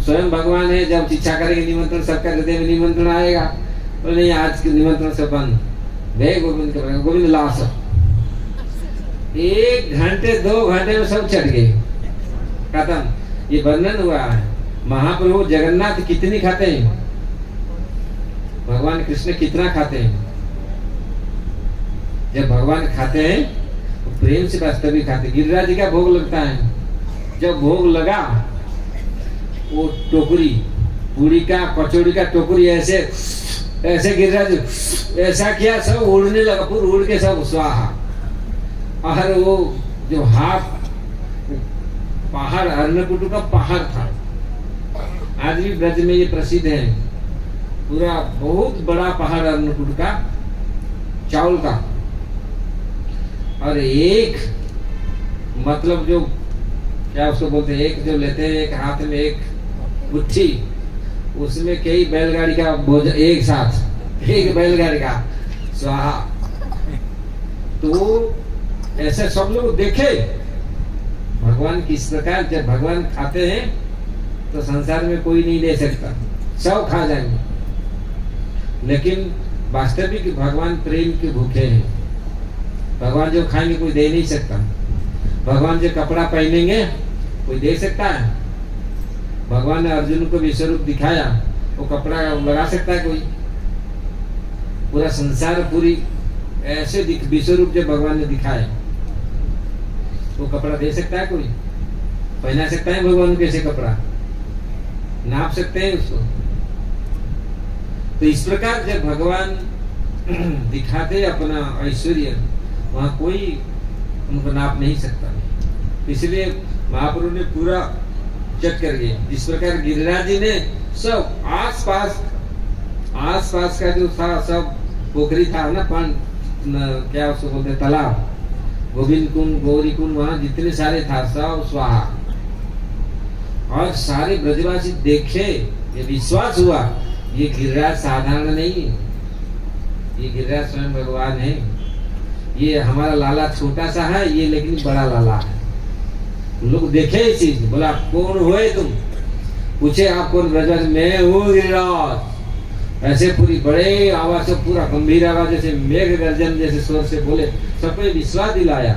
स्वयं भगवान है, जब इच्छा करेंगे निमंत्रण सबका हृदय में निमंत्रण आएगा। तो नहीं, आज के निमंत्रण से बंद। गए गोविंद के, गोविंद ला सब, 1 घंटे 2 घंटे में सब चढ़ गए, खत्म। ये वर्णन हुआ है। महाप्रभु जगन्नाथ कितनी खाते हैं, भगवान कृष्ण कितना खाते हैं? जब भगवान खाते हैं तो प्रेम से वास्तविक खाते। गिरिराज जी का भोग लगता है, जब भोग लगा वो टोकरी, पूरी का कचौड़ी का टोकरी ऐसे गिरिराज ऐसा किया, सब उड़ने लगा, पूरा उड़ के सब स्वाहा। और वो जो हाथ पहाड़, अन्नकूट का पहाड़ था। आज भी ब्रज में ये प्रसिद्ध है, पूरा बहुत बड़ा पहाड़ अन्नकूट का, चावल का। और एक मतलब जो क्या उसको बोलते हैं, एक जो लेते हैं, एक हाथ में एक गुत्थी, उसमें कई बैलगाड़ी का भोजन एक साथ, एक बैलगाड़ी का स्वाहा। तो ऐसे सब लोग देखे भगवान किस प्रकार, जब भगवान खाते हैं तो संसार में कोई नहीं दे सकता, सब खा जाएंगे। लेकिन वास्तविक भगवान प्रेम के भूखे हैं। भगवान जो खाएंगे कोई दे नहीं सकता। भगवान जो कपड़ा पहनेंगे कोई दे सकता है। भगवान ने अर्जुन को विश्वरूप दिखाया, वो कपड़ा लगा सकता है कोई? पूरा संसार पूरी ऐसे विश्वरूप जब भगवान ने दिखाया, वो कपड़ा दे सकता है कोई? पहना सकता है भगवान कैसे कपड़ा? नाप सकते हैं उसको? तो इस प्रकार जब भगवान दिखाते अपना ऐश्वर्य, वहां कोई उनको नाप नहीं सकता। इसलिए महाप्रभु ने पूरा चट कर गए। इस प्रकार गिरिराज जी ने सब आस पास का जो था, सब पोखरी था ना, क्या उसको बोलते, तालाब, गोविंद कुंड, गौरी कुंड, वहां जितने सारे था सब स्वाहा। और सारे ब्रजवासी देखे, ये विश्वास हुआ ये गिरिराज साधारण नहीं है, ये गिरिराज स्वयं भगवान है। ये हमारा लाला छोटा सा है, ये लेकिन बड़ा लाला है। लोग देखे इस चीज, बोला कौन हुए तुम? पूछे आप कौन? ब्रजवासी, मैं हूँ गिरिराज। ऐसे पूरी बड़े आवाज से, पूरा गंभीर आवाज, जैसे मेघ गर्जन जैसे स्वर से बोले, सबको विश्वास दिलाया।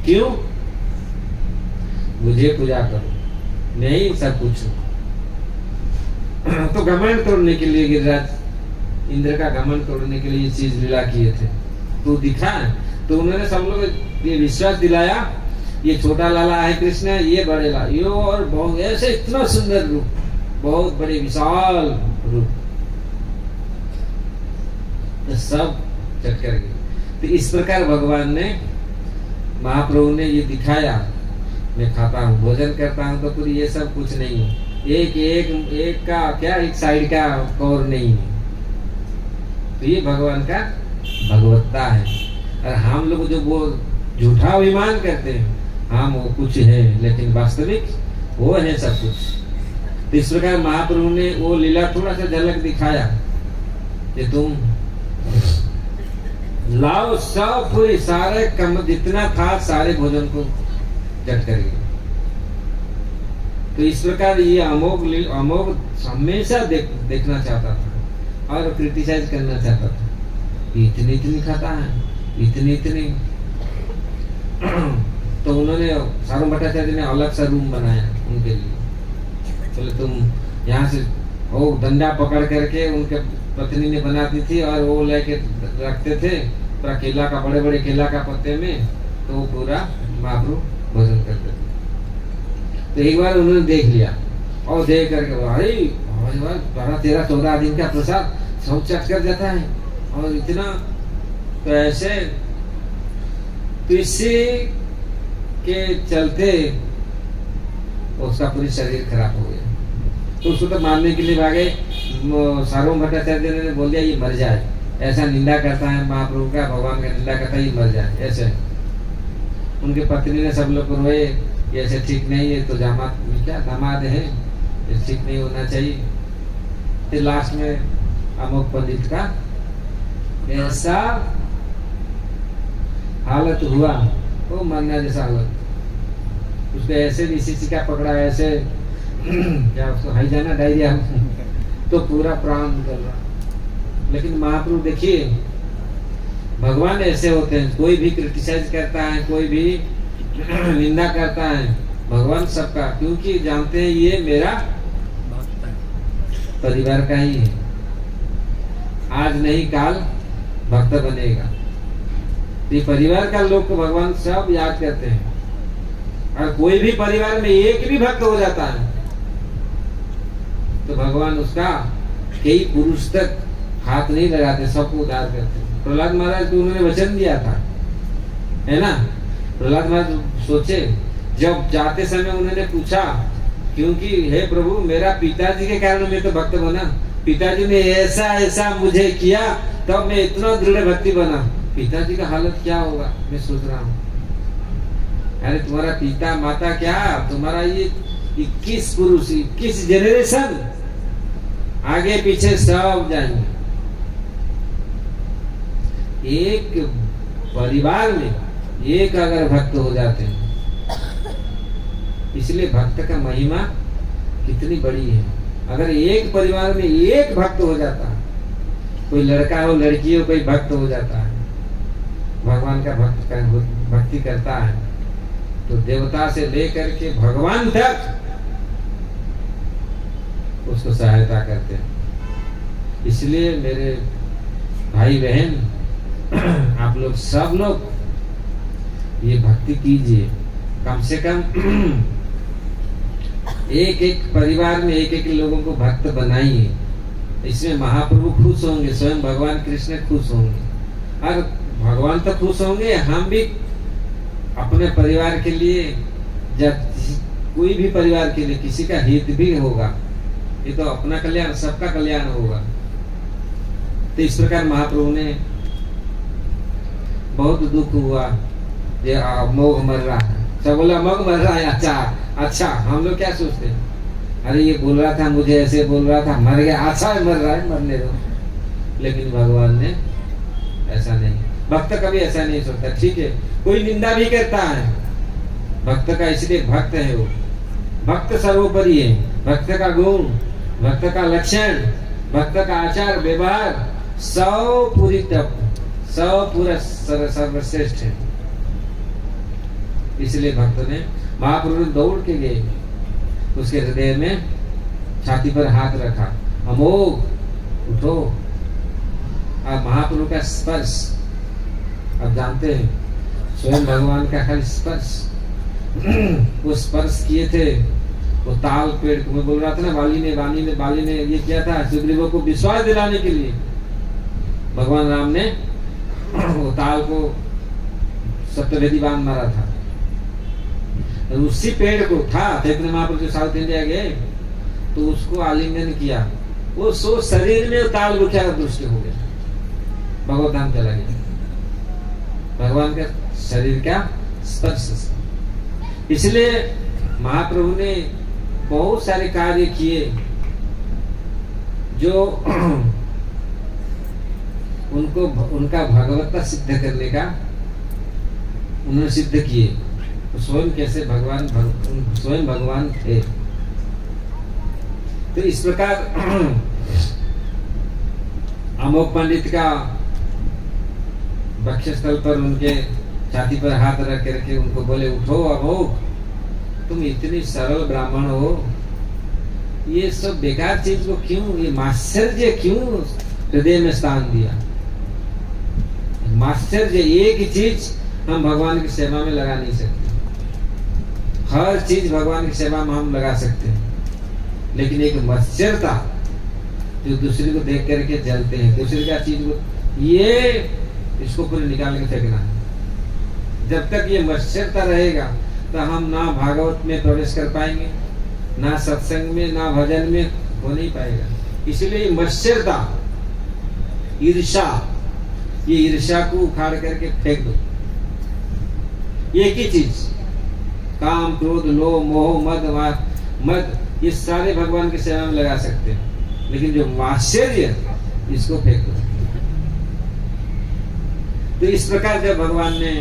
क्यों? मुझे पूजा करो, नहीं सब कुछ। तो घमंड तोड़ने के लिए गिरिराज, इंद्र का घमंड तोड़ने के लिए ये चीज लीला किए थे। तो दिखा, तो उन्होंने सब लोग ये विश्वास दिलाया, ये छोटा लाला है कृष्ण, ये बड़े लाला, ये और बहुत ऐसे इतना सुंदर रूप, बहुत बड़े विशाल रूप, तो सब चक्कर गए। तो इस प्रकार भगवान ने, महाप्रभु ने ये दिखाया, मैं खाता हूँ, भोजन करता हूँ, तो पूरी ये सब कुछ नहीं है। एक का क्या, एक साइड का कौर नहीं है। तो ये भगवान का भगवत्ता है। और हम लोग जो वो झूठा अभिमान करते हैं, हम वो कुछ है, लेकिन वास्तविक वो है सब कुछ। तो इस प्रकार महाप्रभु ने वो लीला थोड़ा सा झलक दिखाया कि तुम लाओ सब, पूरे सारे कम जितना था सारे भोजन को जट करेंगे। तो इस प्रकार ये अमोघ हमेशा देखना चाहता था और क्रिटिसाइज करना चाहता था। इतनी खाता है, इतनी। तो उन्होंने, सारों भट्टाचार्य ने अलग सा रूम बनाया उनके लिए। बोले तुम यहाँ से, वो डंडा पकड़ करके उनके पत्नी ने बनाती थी और वो लेके रखते थे पूरा केला का, बड़े बड़े केला का पत्ते में, तो वो पूरा महाप्रभु भोजन करते थे। तो एक बार उन्होंने देख लिया और देख करके, अरे 12-13-14 दिन का प्रसाद सब चट कर जाता है और इतना, तो ऐसे, तो इसी के चलते उसका पूरी शरीर खराब हो गया। तो उसको तो मारने के लिए भागे। सार्वभौम भट्टाचार्य ने बोल दिया ये मर जाए, ऐसा निंदा करता है महाप्रभु का, भगवान का निंदा करता है, ये मर जाए ऐसे। उनके पत्नी ने सब लोग रोए, ये ऐसे ठीक नहीं है, तो दामाद है, ये ठीक नहीं होना चाहिए। फिर लास्ट में अमोघ पंडित का ऐसा हालत हुआ, वो मरना जैसा हालत। उसको ऐसे नीचे का पकड़ा, ऐसे क्या उसको हाई जाना, डायरिया, तो पूरा प्राण निकल रहा। लेकिन महाप्रभु देखिए, भगवान ऐसे होते हैं, कोई भी क्रिटिसाइज करता है, कोई भी निंदा करता है, भगवान सबका, क्योंकि जानते हैं ये मेरा परिवार का ही है, आज नहीं काल भक्त बनेगा। ये परिवार का लोग को भगवान सब याद करते हैं। और कोई भी परिवार में एक भी भक्त हो जाता है तो भगवान उसका कई पुरुष तक हाथ नहीं लगाते, सबको उद्धार करते। प्रहलाद महाराज को उन्होंने वचन दिया था, है ना। प्रहलाद महाराज सोचे जब जाते समय उन्होंने पूछा, क्योंकि हे प्रभु मेरा पिताजी के कारण मैं तो भक्त बना, पिताजी ने ऐसा ऐसा मुझे किया तब मैं इतना दृढ़ भक्ति बना, पिताजी का हालत क्या होगा मैं सोच रहा हूँ। अरे तुम्हारा पिता माता क्या, तुम्हारा ये 21 पुरुष 21 जनरेशन आगे पीछे सब जाएंगे। एक परिवार में एक अगर भक्त हो जाते हैं, इसलिए भक्त का महिमा कितनी बड़ी है। अगर एक परिवार में एक भक्त हो जाता है, कोई लड़का हो लड़की हो कोई भक्त हो जाता है, भगवान का भक्ति करता है, तो देवता से लेकर के भगवान तक उसको सहायता करते हैं। इसलिए मेरे भाई बहन आप लोग सब लोग ये भक्ति कीजिए, कम से कम एक एक परिवार में एक एक लोगों को भक्त बनाइए। इसमें महाप्रभु खुश होंगे, स्वयं भगवान कृष्ण खुश होंगे, और भगवान तो खुश होंगे, हम भी अपने परिवार के लिए, जब कोई भी परिवार के लिए किसी का हित भी होगा, ये तो अपना कल्याण सबका कल्याण होगा। तो इस प्रकार महाप्रभु ने बहुत दुख हुआ, ये अमोघ मर रहा है, सब बोला अमोघ मर रहा है, अच्छा हम लोग क्या सोचते हैं, अरे ये बोल रहा था मुझे ऐसे बोल रहा था, मर गया, अच्छा है मर रहा है मरने दो। लेकिन भगवान ने ऐसा नहीं, भक्त कभी ऐसा नहीं सोचता। ठीक है कोई निंदा भी करता है भक्त का, इसलिए भक्त है वो, भक्त सर्वोपरि है, भक्त का गुण, भक्त का लक्षण, भक्त का आचार व्यवहार सब पूरी टप, सब पूरा सर्वश्रेष्ठ है। इसलिए भक्त ने महाप्रभु दौड़ के गए, उसके हृदय में छाती पर हाथ रखा, अमोघ उठो। अब महाप्रभु का स्पर्श, अब जानते हैं स्वयं भगवान का खाली स्पर्श, वो स्पर्श किए थे, वो ताल पेड़ को मैं बोल रहा था ना, बाली ने ये किया था सुग्रीव को विश्वास दिलाने के लिए, भगवान राम ने वो ताल को सप्तवेदी बांध मारा था, उसी पेड़ को था चैतन्य महाप्रभु जो साउथ इंडिया गए तो उसको आलिंगन किया, वो सो शरीर में ताल रुखा दृष्टि हो गया, भगवत धाम चला गया, भगवान का शरीर का स्पर्श। इसलिए महाप्रभु ने बहुत सारे कार्य किए जो उनको उनका भगवत्ता सिद्ध करने का उन्होंने सिद्ध किए। तो स्वयं कैसे स्वयं भगवान थे। तो इस प्रकार अमोघ पंडित का वक्षस्थल पर उनके छाती पर हाथ रख करके उनको बोले, उठो अमोघ, तुम इतनी सरल ब्राह्मण हो, ये सब बेकार चीज को क्यों, ये माश्चर्य क्यों हृदय में स्थान दिया। माश्चर्य एक ही चीज हम भगवान की सेवा में लगा नहीं सकते, हर चीज भगवान की सेवा में हम लगा सकते हैं, लेकिन एक मत्सरता जो दूसरे को देख करके जलते हैं, दूसरे का चीज को, ये इसको पूरे निकाल के फेंकना है। जब तक ये मत्सरता रहेगा तो हम ना भागवत में प्रवेश कर पाएंगे, ना सत्संग में, ना भजन में, हो नहीं पाएगा। इसलिए मत्सरता, ईर्ष्या, ये ईर्ष्या को उखाड़ करके फेंक दो। एक ही चीज, काम क्रोध लोभ मोह मद ये सारे भगवान की सेवा में लगा सकते हैं, लेकिन जो माश्चर्य इसको फेंक दो। तो इस प्रकार जब भगवान ने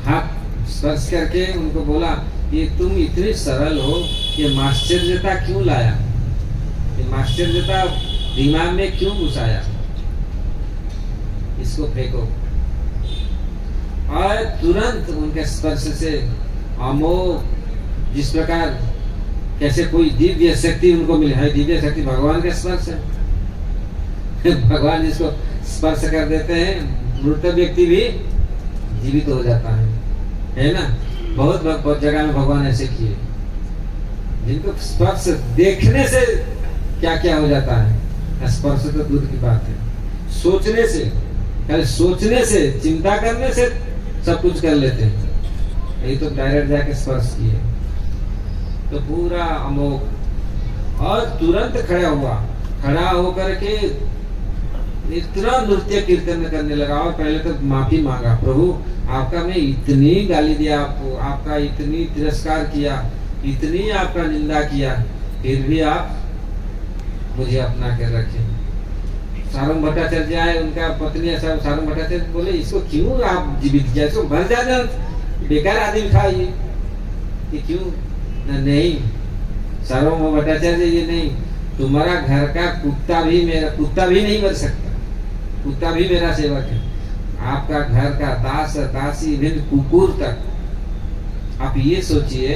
हाथ स्पर्श करके उनको बोला, ये तुम इतने सरल हो, ये माश्चर्यता क्यों लाया, ये माश्चर्यता दिमाग में क्यों घुसाया, इसको फेंको। और तुरंत उनके स्पर्श से अमोघ, जिस प्रकार कैसे कोई दिव्य शक्ति उनको मिली है, दिव्य शक्ति भगवान का स्पर्श है। भगवान जिसको स्पर्श कर देते हैं, मृत व्यक्ति भी जीवित हो जाता है ना। बहुत जगह में भगवान ऐसे किए, जिनको स्पर्श देखने से क्या क्या हो जाता है, स्पर्श तो दूर की बात है, सोचने से, चिंता करने से सब कुछ कर लेते हैं। ये तो डायरेक्ट जाके स्पर्श किए तो पूरा अमोघ, और तुरंत खड़ा होकर के इतना नृत्य कीर्तन करने लगा। और पहले तो माफी मांगा, प्रभु आपका मैं इतनी गाली दिया आपको, आपका इतनी तिरस्कार किया, इतनी आपका निंदा किया, फिर भी आप मुझे अपना कर रखे। सारंग भट्टाचार्य आए, उनका पत्नी ऐसा, सारंग भट्टाचार्य बोले इसको क्यों आप जीवित किया, इसको मर जाना, बेकार आदमी था ये क्यों? नहीं सारंग भट्टाचार्य, ये नहीं, तुम्हारा घर का कुत्ता भी नहीं मर सकता, कुत्ता भी मेरा सेवक है। आपका घर का दास दासी इवन कुकुर तक। आप ये सोचिए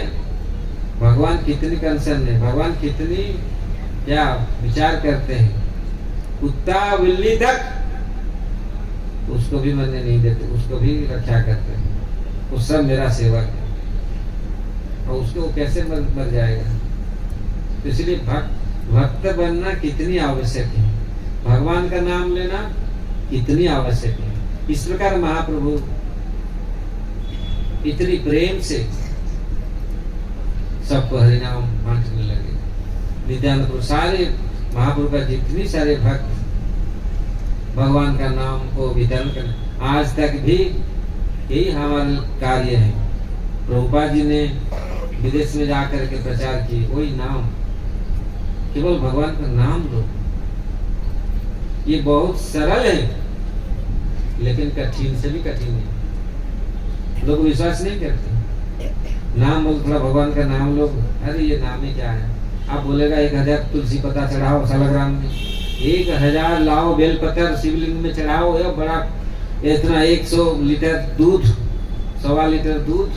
भगवान कितनी कंसर्न है, भगवान कितनी क्या विचार करते हैं। कुत्ता बिल्ली तक उसको भी मरने नहीं देते, उसको भी रक्षा करते हैं, वो सब मेरा सेवक है, और उसको कैसे मर जाएगा। तो इसलिए भक्त बनना कितनी आवश्यक है, भगवान का नाम लेना कितनी आवश्यक है। इस प्रकार महाप्रभु इतनी प्रेम से सबको हरिनाम बांटने लगे। नित्यानंद सारे महाप्रभु का जितनी सारे भक्त भगवान का नाम को वितरण कर, आज तक भी यही हमारा कार्य है। प्रभुपाद जी ने विदेश में जाकर के प्रचार किए, वही नाम, केवल भगवान का नाम लो। ये बहुत सरल है लेकिन कठिन से भी कठिन है, लोग विश्वास नहीं करते। नाम बोल, थोड़ा भगवान का नाम लो, अरे ये नाम ही क्या है। आप बोलेगा 1000 तुलसी पत्ता चढ़ाओ सालग्राम में, 1000 लाओ बेलपत्र शिवलिंग में चढ़ाओ, या बड़ा इतना 100 लीटर दूध, 1.25 लीटर दूध,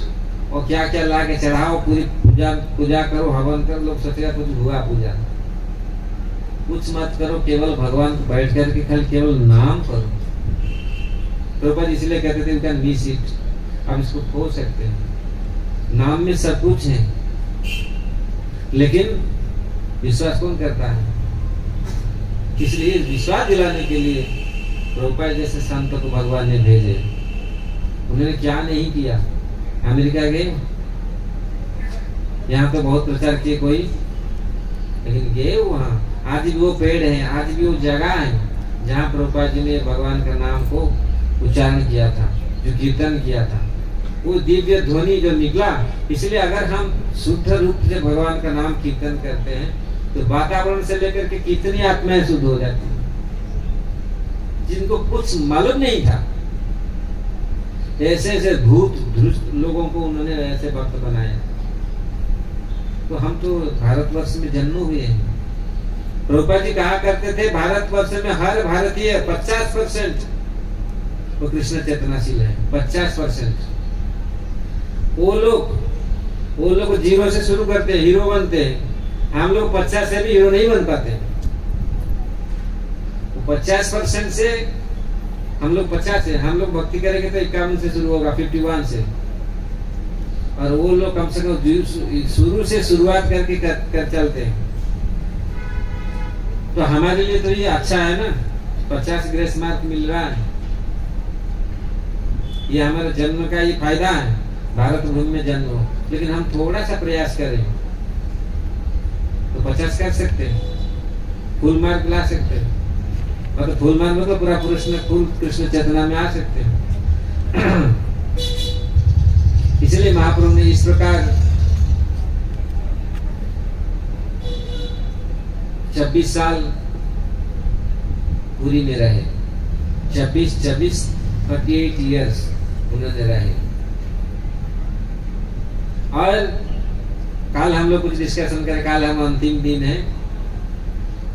और क्या क्या ला के चढ़ाओ, पूरी पूजा करो, हवन करो। लोग सोचेगा कुछ हुआ पूजा, कुछ मत करो, केवल भगवान को बैठ कर के केवल नाम करो। प्रभुपाद इसलिए कहते थे यू कैन मिस इट, आप इसको खो सकते हैं। नाम में सब कुछ है, लेकिन विश्वास कौन करता है। इसलिए विश्वास दिलाने के लिए प्रभुपाद जैसे संत को भगवान ने भेजे। उन्होंने क्या नहीं किया, अमेरिका गए, यहाँ तो बहुत प्रचार किए कोई, लेकिन गए वहाँ, आज भी वो पेड़ है, आज भी वो जगह है जहाँ प्रभुपाद जी ने भगवान का नाम को उच्चारण किया था, जो कीर्तन किया था, वो दिव्य ध्वनि जो निकला। इसलिए अगर हम शुद्ध रूप से भगवान का नाम कीर्तन करते हैं तो वातावरण से लेकर के कितनी आत्माएं शुद्ध हो जाती हैं, जिनको कुछ मालूम नहीं था। ऐसे ऐसे भूत धृष्ट लोगों को उन्होंने ऐसे भक्त बनाया। तो हम तो भारतवर्ष में जन्म हुए हैं। प्रभुपाद जी कहा करते थे भारतवर्ष में हर भारतीय 50% वो कृष्ण चेतनाशील है, 50%। वो लोग 0 से शुरू करते हैं, हीरो बनते हैं। हम लोग 50 से भी हीरो नहीं बन पाते। 50% से हम लोग 50 से, हम लोग भक्ति करेंगे तो 51 से शुरू होगा, 51 से। और वो लोग कम से कम शुरू से शुरुआत करके कर चलते हैं। तो हमारे लिए तो ये अच्छा है ना, 50 ग्रेस मार्क मिल रहा है। ये हमारे जन्म का ये फायदा है, भारत भूमि में जन्म हो। लेकिन हम थोड़ा सा प्रयास करें तो 50 कर सकते हैं, फुल मार्क ला सकते हैं। और तो फुल मार्क में तो पूरा फुल कृष्ण चेतना में आ सकते हैं। इसलिए महाप्रभु ने इस प्रकार 26 साल पूरी में रहे। 48 इयर्स उन्होंने रहे। और कल हम लोग कुछ डिस्कशन करें, कल हम अंतिम दिन है,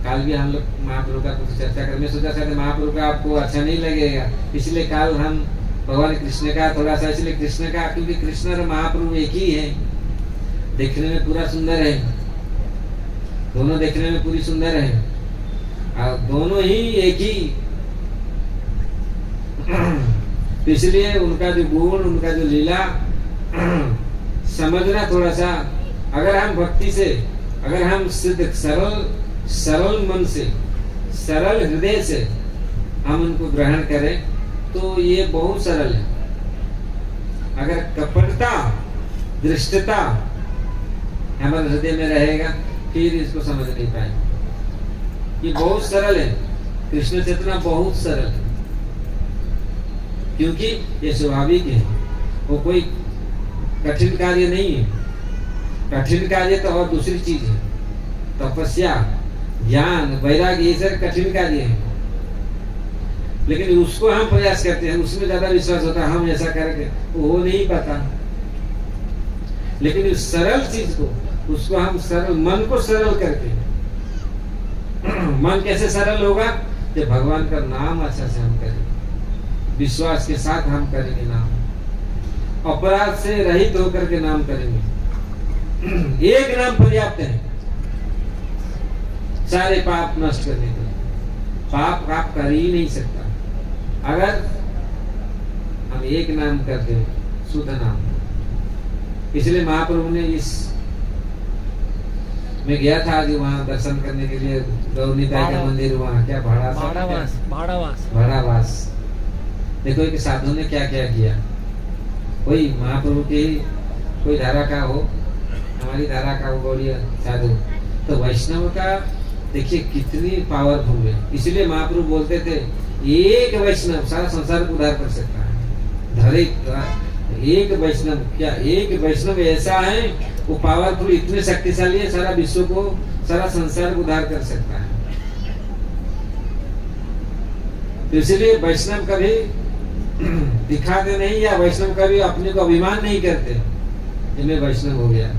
कल भी हम लोग महाप्रभु का कुछ चर्चा करें। मैं सोचा था महाप्रभु का आपको अच्छा नहीं लगेगा, इसलिए कल हम भगवान कृष्ण का थोड़ा सा, इसलिए कृष्ण का, क्योंकि कृष्ण और महाप्रभु एक ही है, देखने में पूरा सुंदर है, दोनों देखने में पूरी सुंदर है, और दोनों ही एक ही। तो इसलिए उनका जो गुण, उनका जो लीला समझना थोड़ा सा। अगर हम भक्ति से, अगर हम सिद्ध सरल मन से, सरल हृदय से हम उनको ग्रहण करें तो ये बहुत सरल है। अगर कपटता दृष्टता हमारे हृदय में रहेगा, फिर इसको समझ नहीं पाएंगे। ये बहुत सरल है, कृष्ण चेतना बहुत सरल है, क्योंकि ये स्वाभाविक है, वो कोई कठिन कार्य नहीं है। कठिन कार्य तो और दूसरी चीज है, तपस्या, ज्ञान, वैराग्य, ये सब कठिन कार्य है, लेकिन उसको हम प्रयास करते हैं, उसमें ज्यादा विश्वास होता है, हम ऐसा करके वो नहीं पता। लेकिन उस सरल चीज को, उसको हम सरल, मन को सरल करके, मन कैसे सरल होगा? जब भगवान का नाम अच्छा से हम करेंगे, विश्वास के साथ हम करेंगे नाम, अपराध से रहित होकर के नाम करेंगे। एक नाम पर्याप्त है सारे पाप नष्ट करने के लिए। पाप आप कर ही नहीं सकता अगर हम एक नाम करते हैं, शुद्ध नाम। इसलिए महाप्रभु ने इस, मैं गया था आज वहाँ दर्शन करने के लिए, गौरनीताई का मंदिर, वहाँ क्या भाड़ावास। देखो एक साधु ने क्या क्या किया। कोई महाप्रभु की कोई धारा का हो, हमारी धारा का हो गौड़ीय साधु, तो वैष्णव का देखिए कितनी पावरफुल है। इसलिए महाप्रभु बोलते थे एक वैष्णव सारा संसार को उद्धार कर सकता है। धरे एक वैष्णव, क्या एक वैष्णव ऐसा है, वो पावरफुल, इतने शक्तिशाली है, सारा विश्व को, सारा संसार को उद्धार कर सकता है। तो इसलिए वैष्णव कभी दिखाते नहीं, या वैष्णव कभी अपने को अभिमान नहीं करते कि मैं वैष्णव हो गया।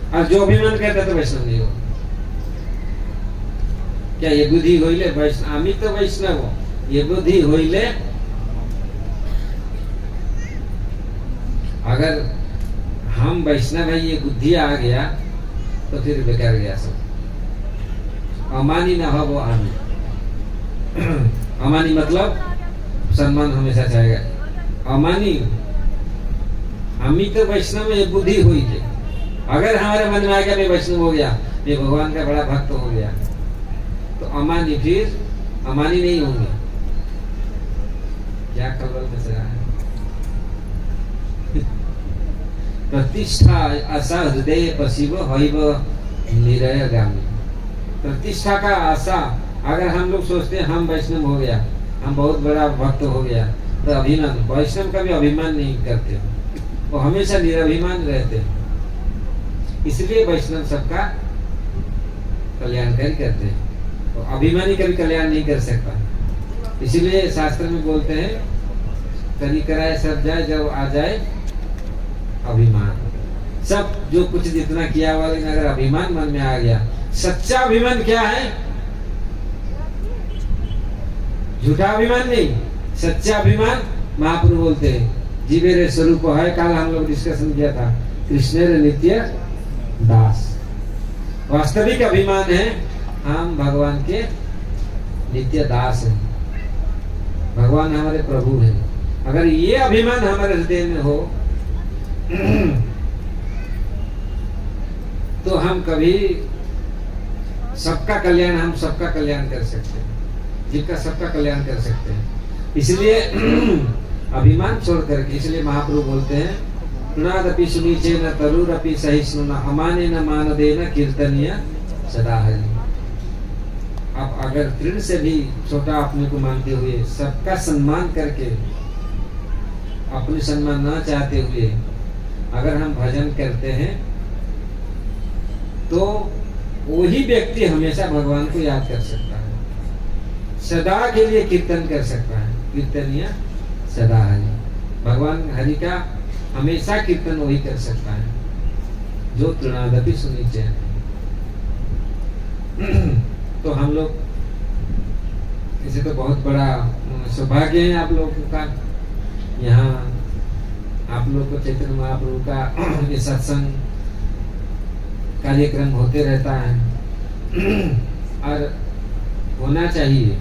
और जो अभिमान करता तो वैष्णव नहीं हो। क्या ये बुद्धि होइले वैष्णव, आमी तो वैष्णव हो, ये बुद्धि होइले, अगर हम वैष्णव है ये बुद्धि आ गया तो फिर बेकार गया सब। अमानी ना हो वो आमी। अमानी मतलब सम्मान हमेशा चाहेगा। अमानी, आमी तो वैष्णव ये बुद्धि हुई थी। अगर हमारे मन में आ गया मैं वैष्णव हो गया, मैं भगवान का बड़ा भक्त हो गया, तो अमानी, फिर अमानी नहीं होंगे। क्या खबर बच रहा है? प्रतिष्ठा आशा हृदय पशिव हैव निरयगामी। प्रतिष्ठा का आशा, अगर हम लोग सोचते हैं हम वैष्णव हो गया, हम बहुत बड़ा भक्त हो गया, तो अभिमान, वैष्णव का भी अभिमान नहीं करते, वो हमेशा निराभिमान रहते हैं। इसलिए वैष्णव सबका कल्याणकारी करते हैं, तो अभिमानी कभी कल्याण नहीं कर सकता। इसलिए शास्त्र में बोलते हैं करी कराए सब जाए, जब आ जाए अभिमान। सब जो कुछ जितना किया हुआ, लेकिन अगर अभिमान मन में आ गया, सच्चा अभिमान क्या है? झूठा अभिमान नहीं, सच्चा अभिमान। महाप्रभु बोलते हैं जीवेरे स्वरूप है। कल हम लोग डिस्कशन किया था, कृष्णेर नित्य दास। वास्तविक अभिमान है हम भगवान के नित्य दास हैं, भगवान हमारे प्रभु हैं। अगर ये अभिमान हमारे हृदय में हो तो हम कभी सबका कल्याण, हम सबका कल्याण कर सकते हैं, जिनका सबका कल्याण कर सकते हैं। इसलिए अभिमान छोड़ करके, इसलिए महाप्रभु बोलते हैं नादपि सुनीचे न तरुरपि सहिष्णु न अमाने न मानदे न कीर्तनीय सदा हरि। आप अगर तृण से भी छोटा अपने को मानते हुए, सबका सम्मान करके, अपने सम्मान न चाहते हुए अगर हम भजन करते हैं, तो वही व्यक्ति हमेशा भगवान को याद कर सकता है, सदा के लिए कीर्तन कर सकता है। कीर्तनीय सदा हरि, भगवान हरि का हमेशा कीर्तन वही कर सकता है जो तृणादपि सुनीचे। तो हम लोग, इसे तो बहुत बड़ा सौभाग्य है आप लोगों का, यहाँ आप लोग को चैतन्य महाप्रभु का ये सत्संग कार्यक्रम होते रहता है और होना चाहिए।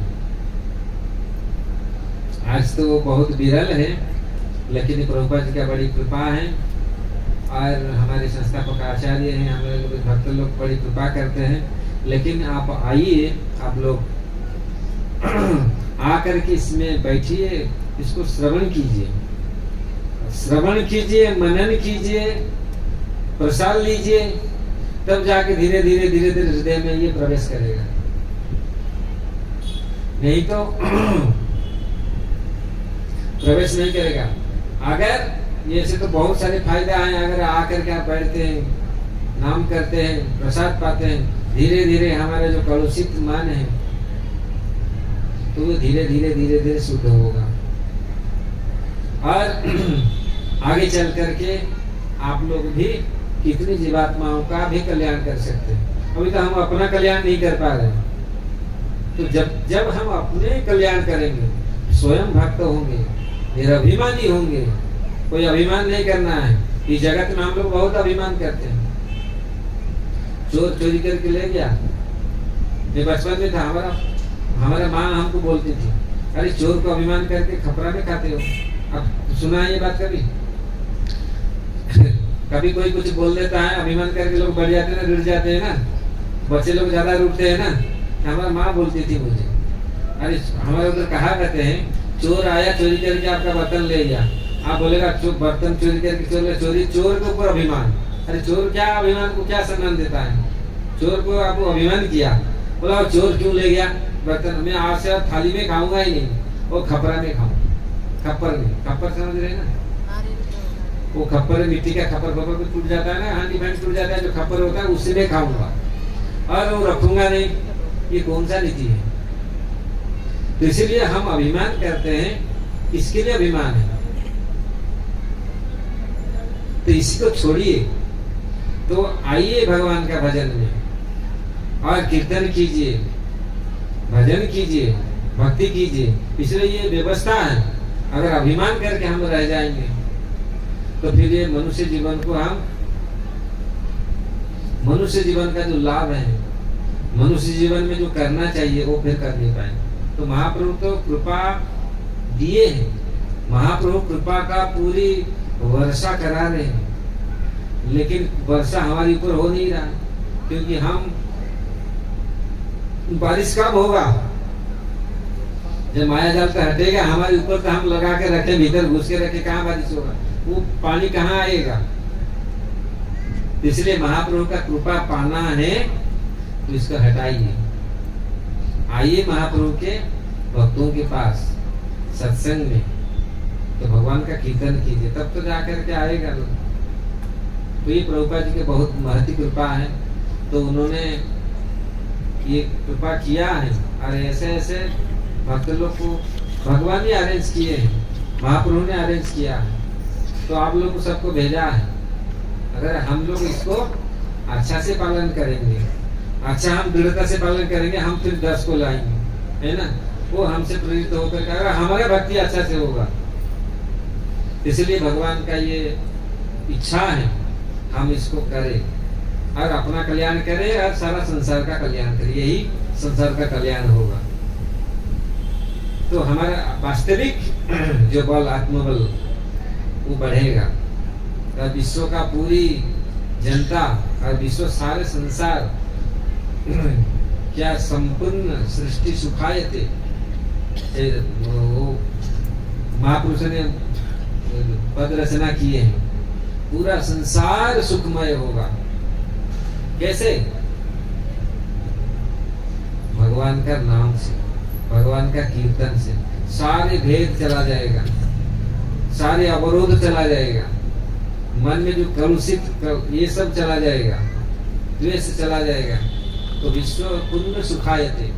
आज तो बहुत विरल है, लेकिन प्रभुपाद जी का बड़ी कृपा है और हमारे संस्थापक आचार्य हैं, हमारे लोग भक्त लोग बड़ी कृपा करते हैं। लेकिन आप आइए, आप लोग आकर के इसमें बैठिए, इसको श्रवण कीजिए। श्रवण कीजिए, मनन कीजिए, प्रसाद लीजिए, तब जाके धीरे धीरे धीरे धीरे हृदय में ये प्रवेश करेगा। नहीं तो प्रवेश नहीं करेगा। अगर ये से तो बहुत सारे फायदा हैं, अगर आकर के आप बैठते हैं, नाम करते हैं, प्रसाद पाते हैं, धीरे धीरे हमारा जो कलुषित मन है तो वो धीरे धीरे धीरे धीरे शुद्ध होगा और आगे चल करके आप लोग भी कितनी जीवात्माओं का भी कल्याण कर सकते हैं। अभी तो हम अपना कल्याण नहीं कर पा रहे, तो जब हम अपने कल्याण करेंगे, स्वयं भक्त होंगे, निरभिमानी होंगे, कोई अभिमान नहीं करना है। इस जगत में हम लोग बहुत अभिमान करते हैं। चोर चोरी करके ले गया, ये बचपन में था, हमारा माँ हमको बोलती थी, अरे चोर को अभिमान करके खपरा में खाते हो। अब सुना है ये बात कभी? कभी कोई कुछ बोल देता है, अभिमान करके लोग बढ़ जाते हैं ना, रुठ जाते हैं ना, बच्चे लोग ज्यादा रुठते हैं ना। हमारा माँ बोलती थी मुझे, अरे हमारे उधर कहा कहते हैं, चोर आया चोरी करके आपका बर्तन ले गया, आप बोलेगा बर्तन चोरी करके चोरी, चोर के ऊपर अभिमान। अरे चोर क्या अभिमान को क्या सम्मान देता है? चोर को आप अभिमान किया, बोला चोर क्यों ले गया बर्तन, मैं आज से थाली में खाऊंगा ही नहीं, वो खपरा में खाऊं। खप्पर में, खप्पर समझ रहे ना? वो खप्पर मिट्टी का खप्पर खप्पर टूट जाता है ना, हांडी भांडी टूट जाता है, जो खप्पर होता है उसी में खाऊंगा और वो रखूंगा नहीं। ये कौन सा नीति है? तो इसीलिए हम अभिमान करते हैं, इसके लिए अभिमान है। तो इसी को छोड़िए, तो आइए भगवान का भजन में और कीर्तन कीजिए, भजन कीजिए, भक्ति कीजिए। इसलिए ये व्यवस्था है। अगर अभिमान करके हम रह जाएंगे तो फिर ये मनुष्य जीवन को हम, मनुष्य जीवन का जो लाभ है, मनुष्य जीवन में जो करना चाहिए वो फिर कर नहीं पाएंगे। तो महाप्रभु तो कृपा दिए हैं, महाप्रभु कृपा का पूरी वर्षा करा रहे हैं, लेकिन वर्षा हमारे ऊपर हो नहीं रहा, क्योंकि हम, बारिश कब होगा? जब माया जाल का हटेगा हमारे ऊपर, तो हम लगा के रखे, भीतर घुस के रखे, कहाँ बारिश होगा? वो पानी कहाँ आएगा? इसलिए महाप्रभु का कृपा पाना है तो इसको हटाइए, आइए महाप्रभु के भक्तों के पास सत्संग में, तो भगवान का कीर्तन कीजिए, तब तो जाकर के आएगा लोग। तो ये प्रभुपाद जी के बहुत महती कृपा है, तो उन्होंने ये कृपा किया है और ऐसे ऐसे भक्त लोग को भगवान ही अरेंज किए हैं, महाप्रभु ने अरेंज किया है, तो आप लोग को सबको भेजा है। अगर हम लोग इसको अच्छा से पालन करेंगे, अच्छा हम दृढ़ता से पालन करेंगे, हम फिर 10 को लाएंगे, है ना? वो हमसे प्रेरित होकर के, अगर हमारा भक्ति अच्छा से होगा, इसलिए भगवान का ये इच्छा है हम इसको करें और अपना कल्याण करें और सारा संसार का कल्याण करें, यही संसार का कल्याण होगा। तो हमारा वास्तविक जो बल, आत्मबल, वो बढ़ेगा और विश्व का पूरी जनता और विश्व सारे संसार क्या संपूर्ण सृष्टि सुखायते, वो महापुरुष ने पद रचना किए हैं, पूरा संसार सुखमय होगा। कैसे? भगवान का नाम से, भगवान का कीर्तन से सारे भेद चला जाएगा, सारे अवरोध चला जाएगा, मन में जो कलुषित ये सब चला जाएगा, द्वेष चला जाएगा, तो विश्व पूर्ण सुखायते,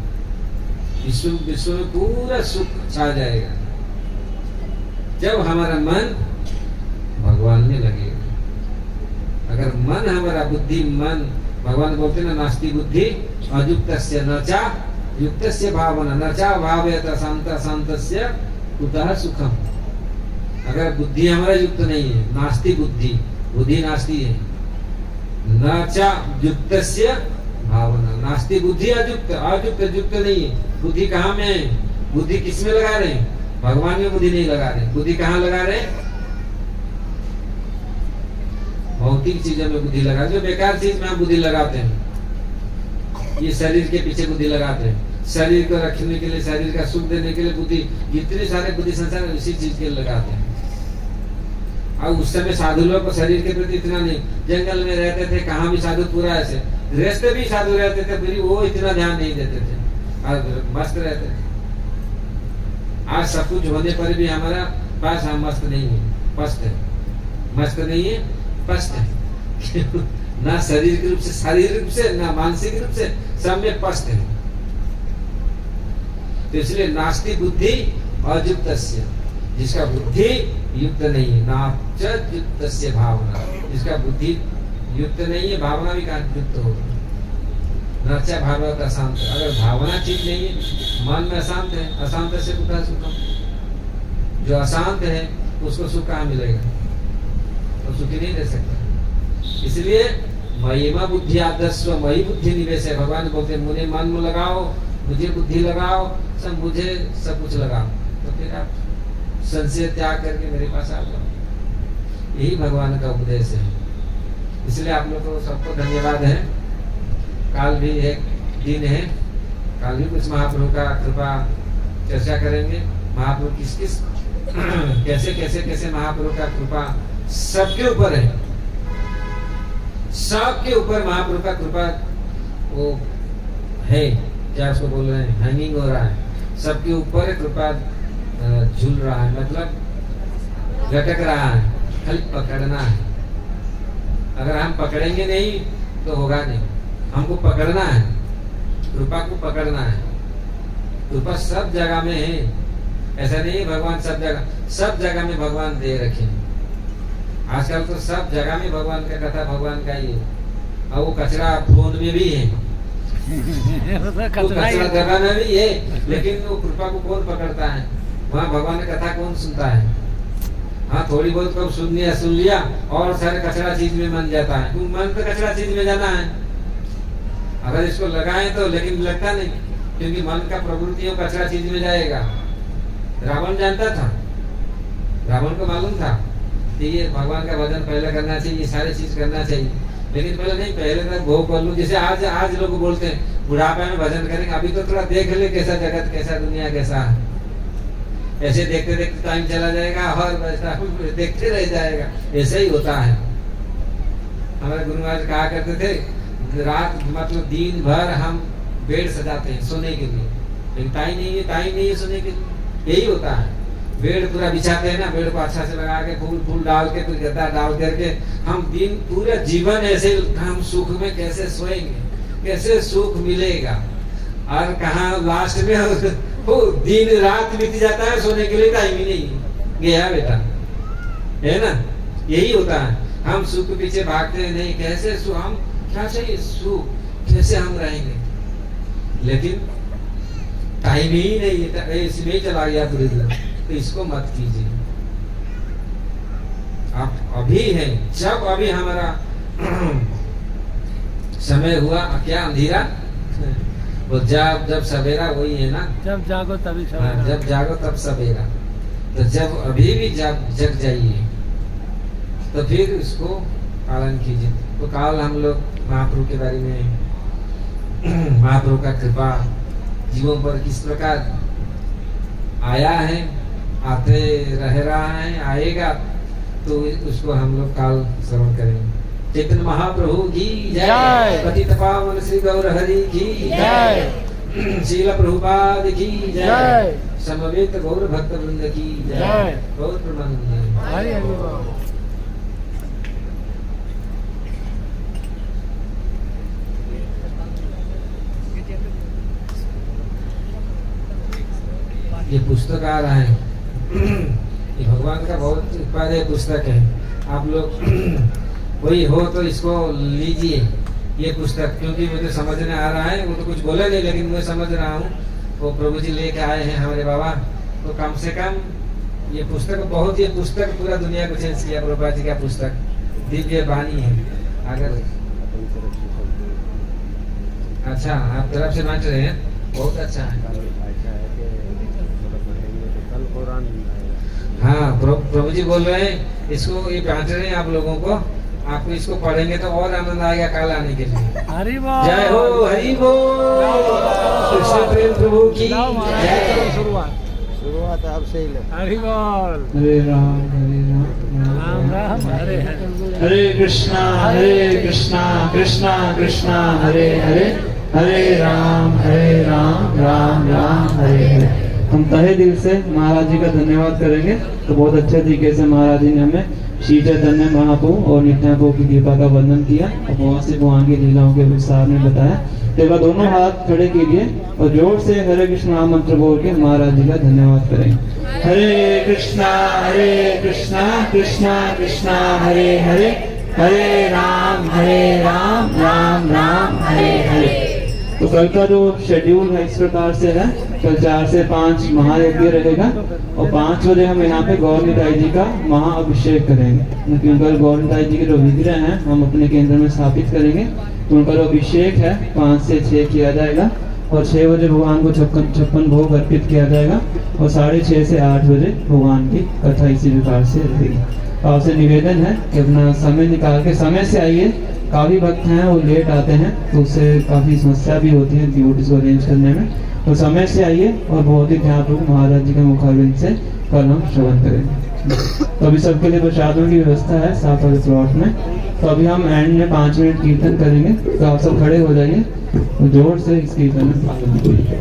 विश्व में पूरा सुख छा जाएगा जब हमारा मन भगवान में लगेगा। अगर मन हमारा, बुद्धि, मन, भगवान बोलते ना, नास्ति बुद्धि अयुक्तस्य नचा युक्तस्य भावना, नचा भावयत शांता शांतस्य कुतः सुखम। अगर बुद्धि हमारा युक्त नहीं है, नास्ति बुद्धि, बुद्धि नास्ति है, नचा युक्तस्य भावना, नास्ति बुद्धि अयुक्त, अयुक्त युक्त नहीं है। बुद्धि कहाँ में है? बुद्धि किस में लगा रहे हैं? भगवान में बुद्धि नहीं लगा रहे। बुद्धि कहाँ लगा रहे? भौतिक चीजों में बुद्धि लगा, जो बेकार चीज में हम बुद्धि लगाते हैं। ये शरीर के पीछे बुद्धि लगाते हैं, शरीर को रखने के लिए, शरीर का सुख देने के लिए बुद्धि, जितने सारे बुद्धि संसार इसी चीज के लिए लगाते हैं। और उस समय साधु लोग को शरीर के प्रति इतना नहीं, जंगल में रहते थे, कहाँ भी साधु पूरा ऐसे रहते भी साधु रहते थे, फिर वो इतना ध्यान नहीं देते थे और मस्त रहते थे। आज सब कुछ होने पर भी हमारा पास हम मस्त नहीं है, पस्त है, मस्त नहीं है, पस्त है ना शरीर के रूप से, शारीरिक रूप से, ना मानसिक रूप से, सब में पस्त है। तो इसलिए नास्ति बुद्धि अयुक्तस्य, जिसका बुद्धि युक्त नहीं है, नाच युक्तस्य भावना, जिसका बुद्धि युक्त नहीं है, भावना भी कहाँ युक्त होगा। नाचा भावना अशांत, अगर भावना ठीक नहीं है, मन में अशांत है, अशांत से कुछ सुखम, जो अशांत है उसको सुख कहाँ मिलेगा, तो सुखी नहीं रह सकता। इसलिए महिमा बुद्धि आदर्श मही बुद्धि निवेश है। भगवान बोलते हैं मुझे मन में लगाओ, मुझे बुद्धि लगाओ, सब मुझे सब कुछ लगाओ, तो फिर आप संशय त्याग करके मेरे पास आ जाओ। यही भगवान का उपदेश है। इसलिए आप लोग को सबको धन्यवाद है। काल भी एक दिन है, काल भी कुछ महाप्रभु का कृपा चर्चा करेंगे। महाप्रभु किस किस कैसे कैसे कैसे महाप्रभु का कृपा सबके ऊपर है, सबके ऊपर महाप्रभु का कृपा वो है। क्या उसको बोल रहे हैं, हैंगिंग हो रहा है, सबके ऊपर कृपा झूल रहा है, मतलब लटक रहा है, खाली पकड़ना है। अगर हम पकड़ेंगे नहीं तो होगा नहीं, हमको पकड़ना है, कृपा को पकड़ना है। कृपा सब जगह में है, ऐसा नहीं है भगवान सब जगह में भगवान दे रखे हैं। आजकल तो सब जगह में भगवान का कथा, भगवान का ही है। और वो कचरा फोन में भी है, कचरा जगह में भी है, लेकिन वो कृपा को कौन पकड़ता है, वहाँ भगवान की कथा कौन सुनता है। हाँ, थोड़ी बहुत कब सुन लिया और सारे कचरा चीज में मन जाता है, क्योंकि मन तो कचरा चीज में जाना है। अगर इसको लगाए तो, लेकिन लगता नहीं, क्योंकि मन का प्रवृत्ति वो कचरा चीज में जाएगा। रावण जानता था, रावण को मालूम था कि ये भगवान का भजन पहले करना चाहिए, सारी चीज करना चाहिए, लेकिन पहले नहीं, पहले तो भोग कर लूं। जैसे आज लोग बोलते हैं बुढ़ापे में भजन करेंगे, अभी तो थोड़ा देख ले कैसा जगत, कैसा दुनिया, कैसा है। ऐसे देखते देखते टाइम चला जाएगा और वैसा देखते रह जाएगा, ऐसा ही होता है। हमारे गुरु महाराज कहा करते थे, रात मतलब दिन भर हम बेड सजाते हैं सोने के लिए, लेकिन टाइम नहीं है सोने के लिए। यही होता है, बेड पूरा बिछाते हैं ना, बेड को अच्छा से लगा के फूल डाल के, फिर गद्दा डाल करके हम दिन पूरा जीवन ऐसे हम सुख में कैसे सोएंगे, कैसे सुख मिलेगा। और कहाँ लास्ट में वो दिन रात बीत जाता है, सोने के लिए टाइम ही नहीं गया बेटा, है ना। यही होता है, हम सुख के पीछे भागते हैं, नहीं कैसे सुख, हम क्या चाहिए सुख, कैसे हम रहेंगे, लेकिन टाइम ही नहीं, इसमें ही चला गया पूरी दिन। तो इसको मत कीजिए। आप अभी है, जब अभी हमारा समय हुआ क्या अंधेरा, वो जब सवेरा वही है ना, जब जागो तभी सवेरा, जब जागो तब सवेरा। तो जब अभी भी जग जाइए, तो फिर उसको पालन कीजिए। तो काल हम लोग महाप्रभु के बारे में, महाप्रभु का कृपा जीवों पर किस प्रकार आया है, आते रह रहा है, आएगा, तो उसको हम लोग काल श्रवण करेंगे। चैतन्य महाप्रभु की जय, पतित पावन श्री गौर हरि की जय, शील प्रभुपाद की जय, समवेत गौर भक्त वृंद की जय। बहुत प्रमाण हरि हरि बोल। ये पुस्तक आ रहा है, ये भगवान का बहुत उत्पादय पुस्तक है। आप लोग कोई हो तो इसको लीजिए, ये पुस्तक, क्योंकि मुझे समझने आ रहा है। वो तो कुछ बोले नहीं, लेकिन मैं समझ रहा हूँ। वो प्रभु जी लेके आए हैं हमारे बाबा, तो कम से कम ये पुस्तक बहुत, ये पुस्तक पूरा दुनिया को चेंज किया। प्रभुपाद जी का पुस्तक दिव्य वाणी है। अगर अच्छा आप तरफ से बांट रहे हैं, बहुत अच्छा है। हाँ, प्रभु जी बोल रहे हैं, इसको ये बांट रहे हैं आप लोगों को। आपको इसको पढ़ेंगे तो और आनंद आएगा काल आने के लिए। हरि बोल, जय हो, हरि बोल, कृष्ण प्रेम प्रभु की जय। शुरुआत बात है, अब सही ले। हरि बोल। हरे राम राम राम हरे हरे। हरे कृष्णा कृष्णा कृष्णा हरे हरे, हरे राम राम राम हरे हरे। हम तहे दिल से महाराज जी का धन्यवाद करेंगे। तो बहुत अच्छे तरीके से महाराज जी ने हमें श्री चैतन्य महाप्रभु और नित्यानंद की कृपा का वर्णन किया और बहुत से भगवान की लीलाओं के विस्तार में बताया। तो एक बार दोनों हाथ खड़े कीजिए और जोर से हरे कृष्ण नाम मंत्र बोल के महाराज जी का धन्यवाद करेंगे। हरे कृष्णा कृष्णा कृष्णा हरे हरे, हरे राम राम राम हरे हरे। तो कल का जो शेड्यूल है इस प्रकार से है। कल 4 से 5 महायज्ञ रहेगा और 5 बजे हम यहाँ पे गौरनिताई जी का महाअभिषेक करेंगे, क्योंकि कल गौरनिताई जी के जो विग्रह हैं हम अपने केंद्र में स्थापित करेंगे। तो उनका जो अभिषेक है 5 से 6 किया जाएगा और 6 बजे भगवान को छप्पन भोग अर्पित किया जाएगा और 6:30 से 8 बजे भगवान की कथा इसी प्रकार से रहेगी। आपसे निवेदन है कि अपना समय निकाल के समय से आइए। काफी भक्त हैं वो लेट आते हैं तो उससे काफी समस्या भी होती है ड्यूटीज को अरेंज करने में। तो समय से आइए और बहुत ही ध्यानपूर्वक महाराज जी के मुखारविंद से कल हम श्रवण करेंगे। तो अभी सबके लिए प्रसादों की व्यवस्था है 7 वाले प्लॉट में। तो अभी हम एंड में 5 मिनट कीर्तन करेंगे। तो आप सब खड़े हो जाइए और जोर से इस कीर्तन में भाग लीजिए।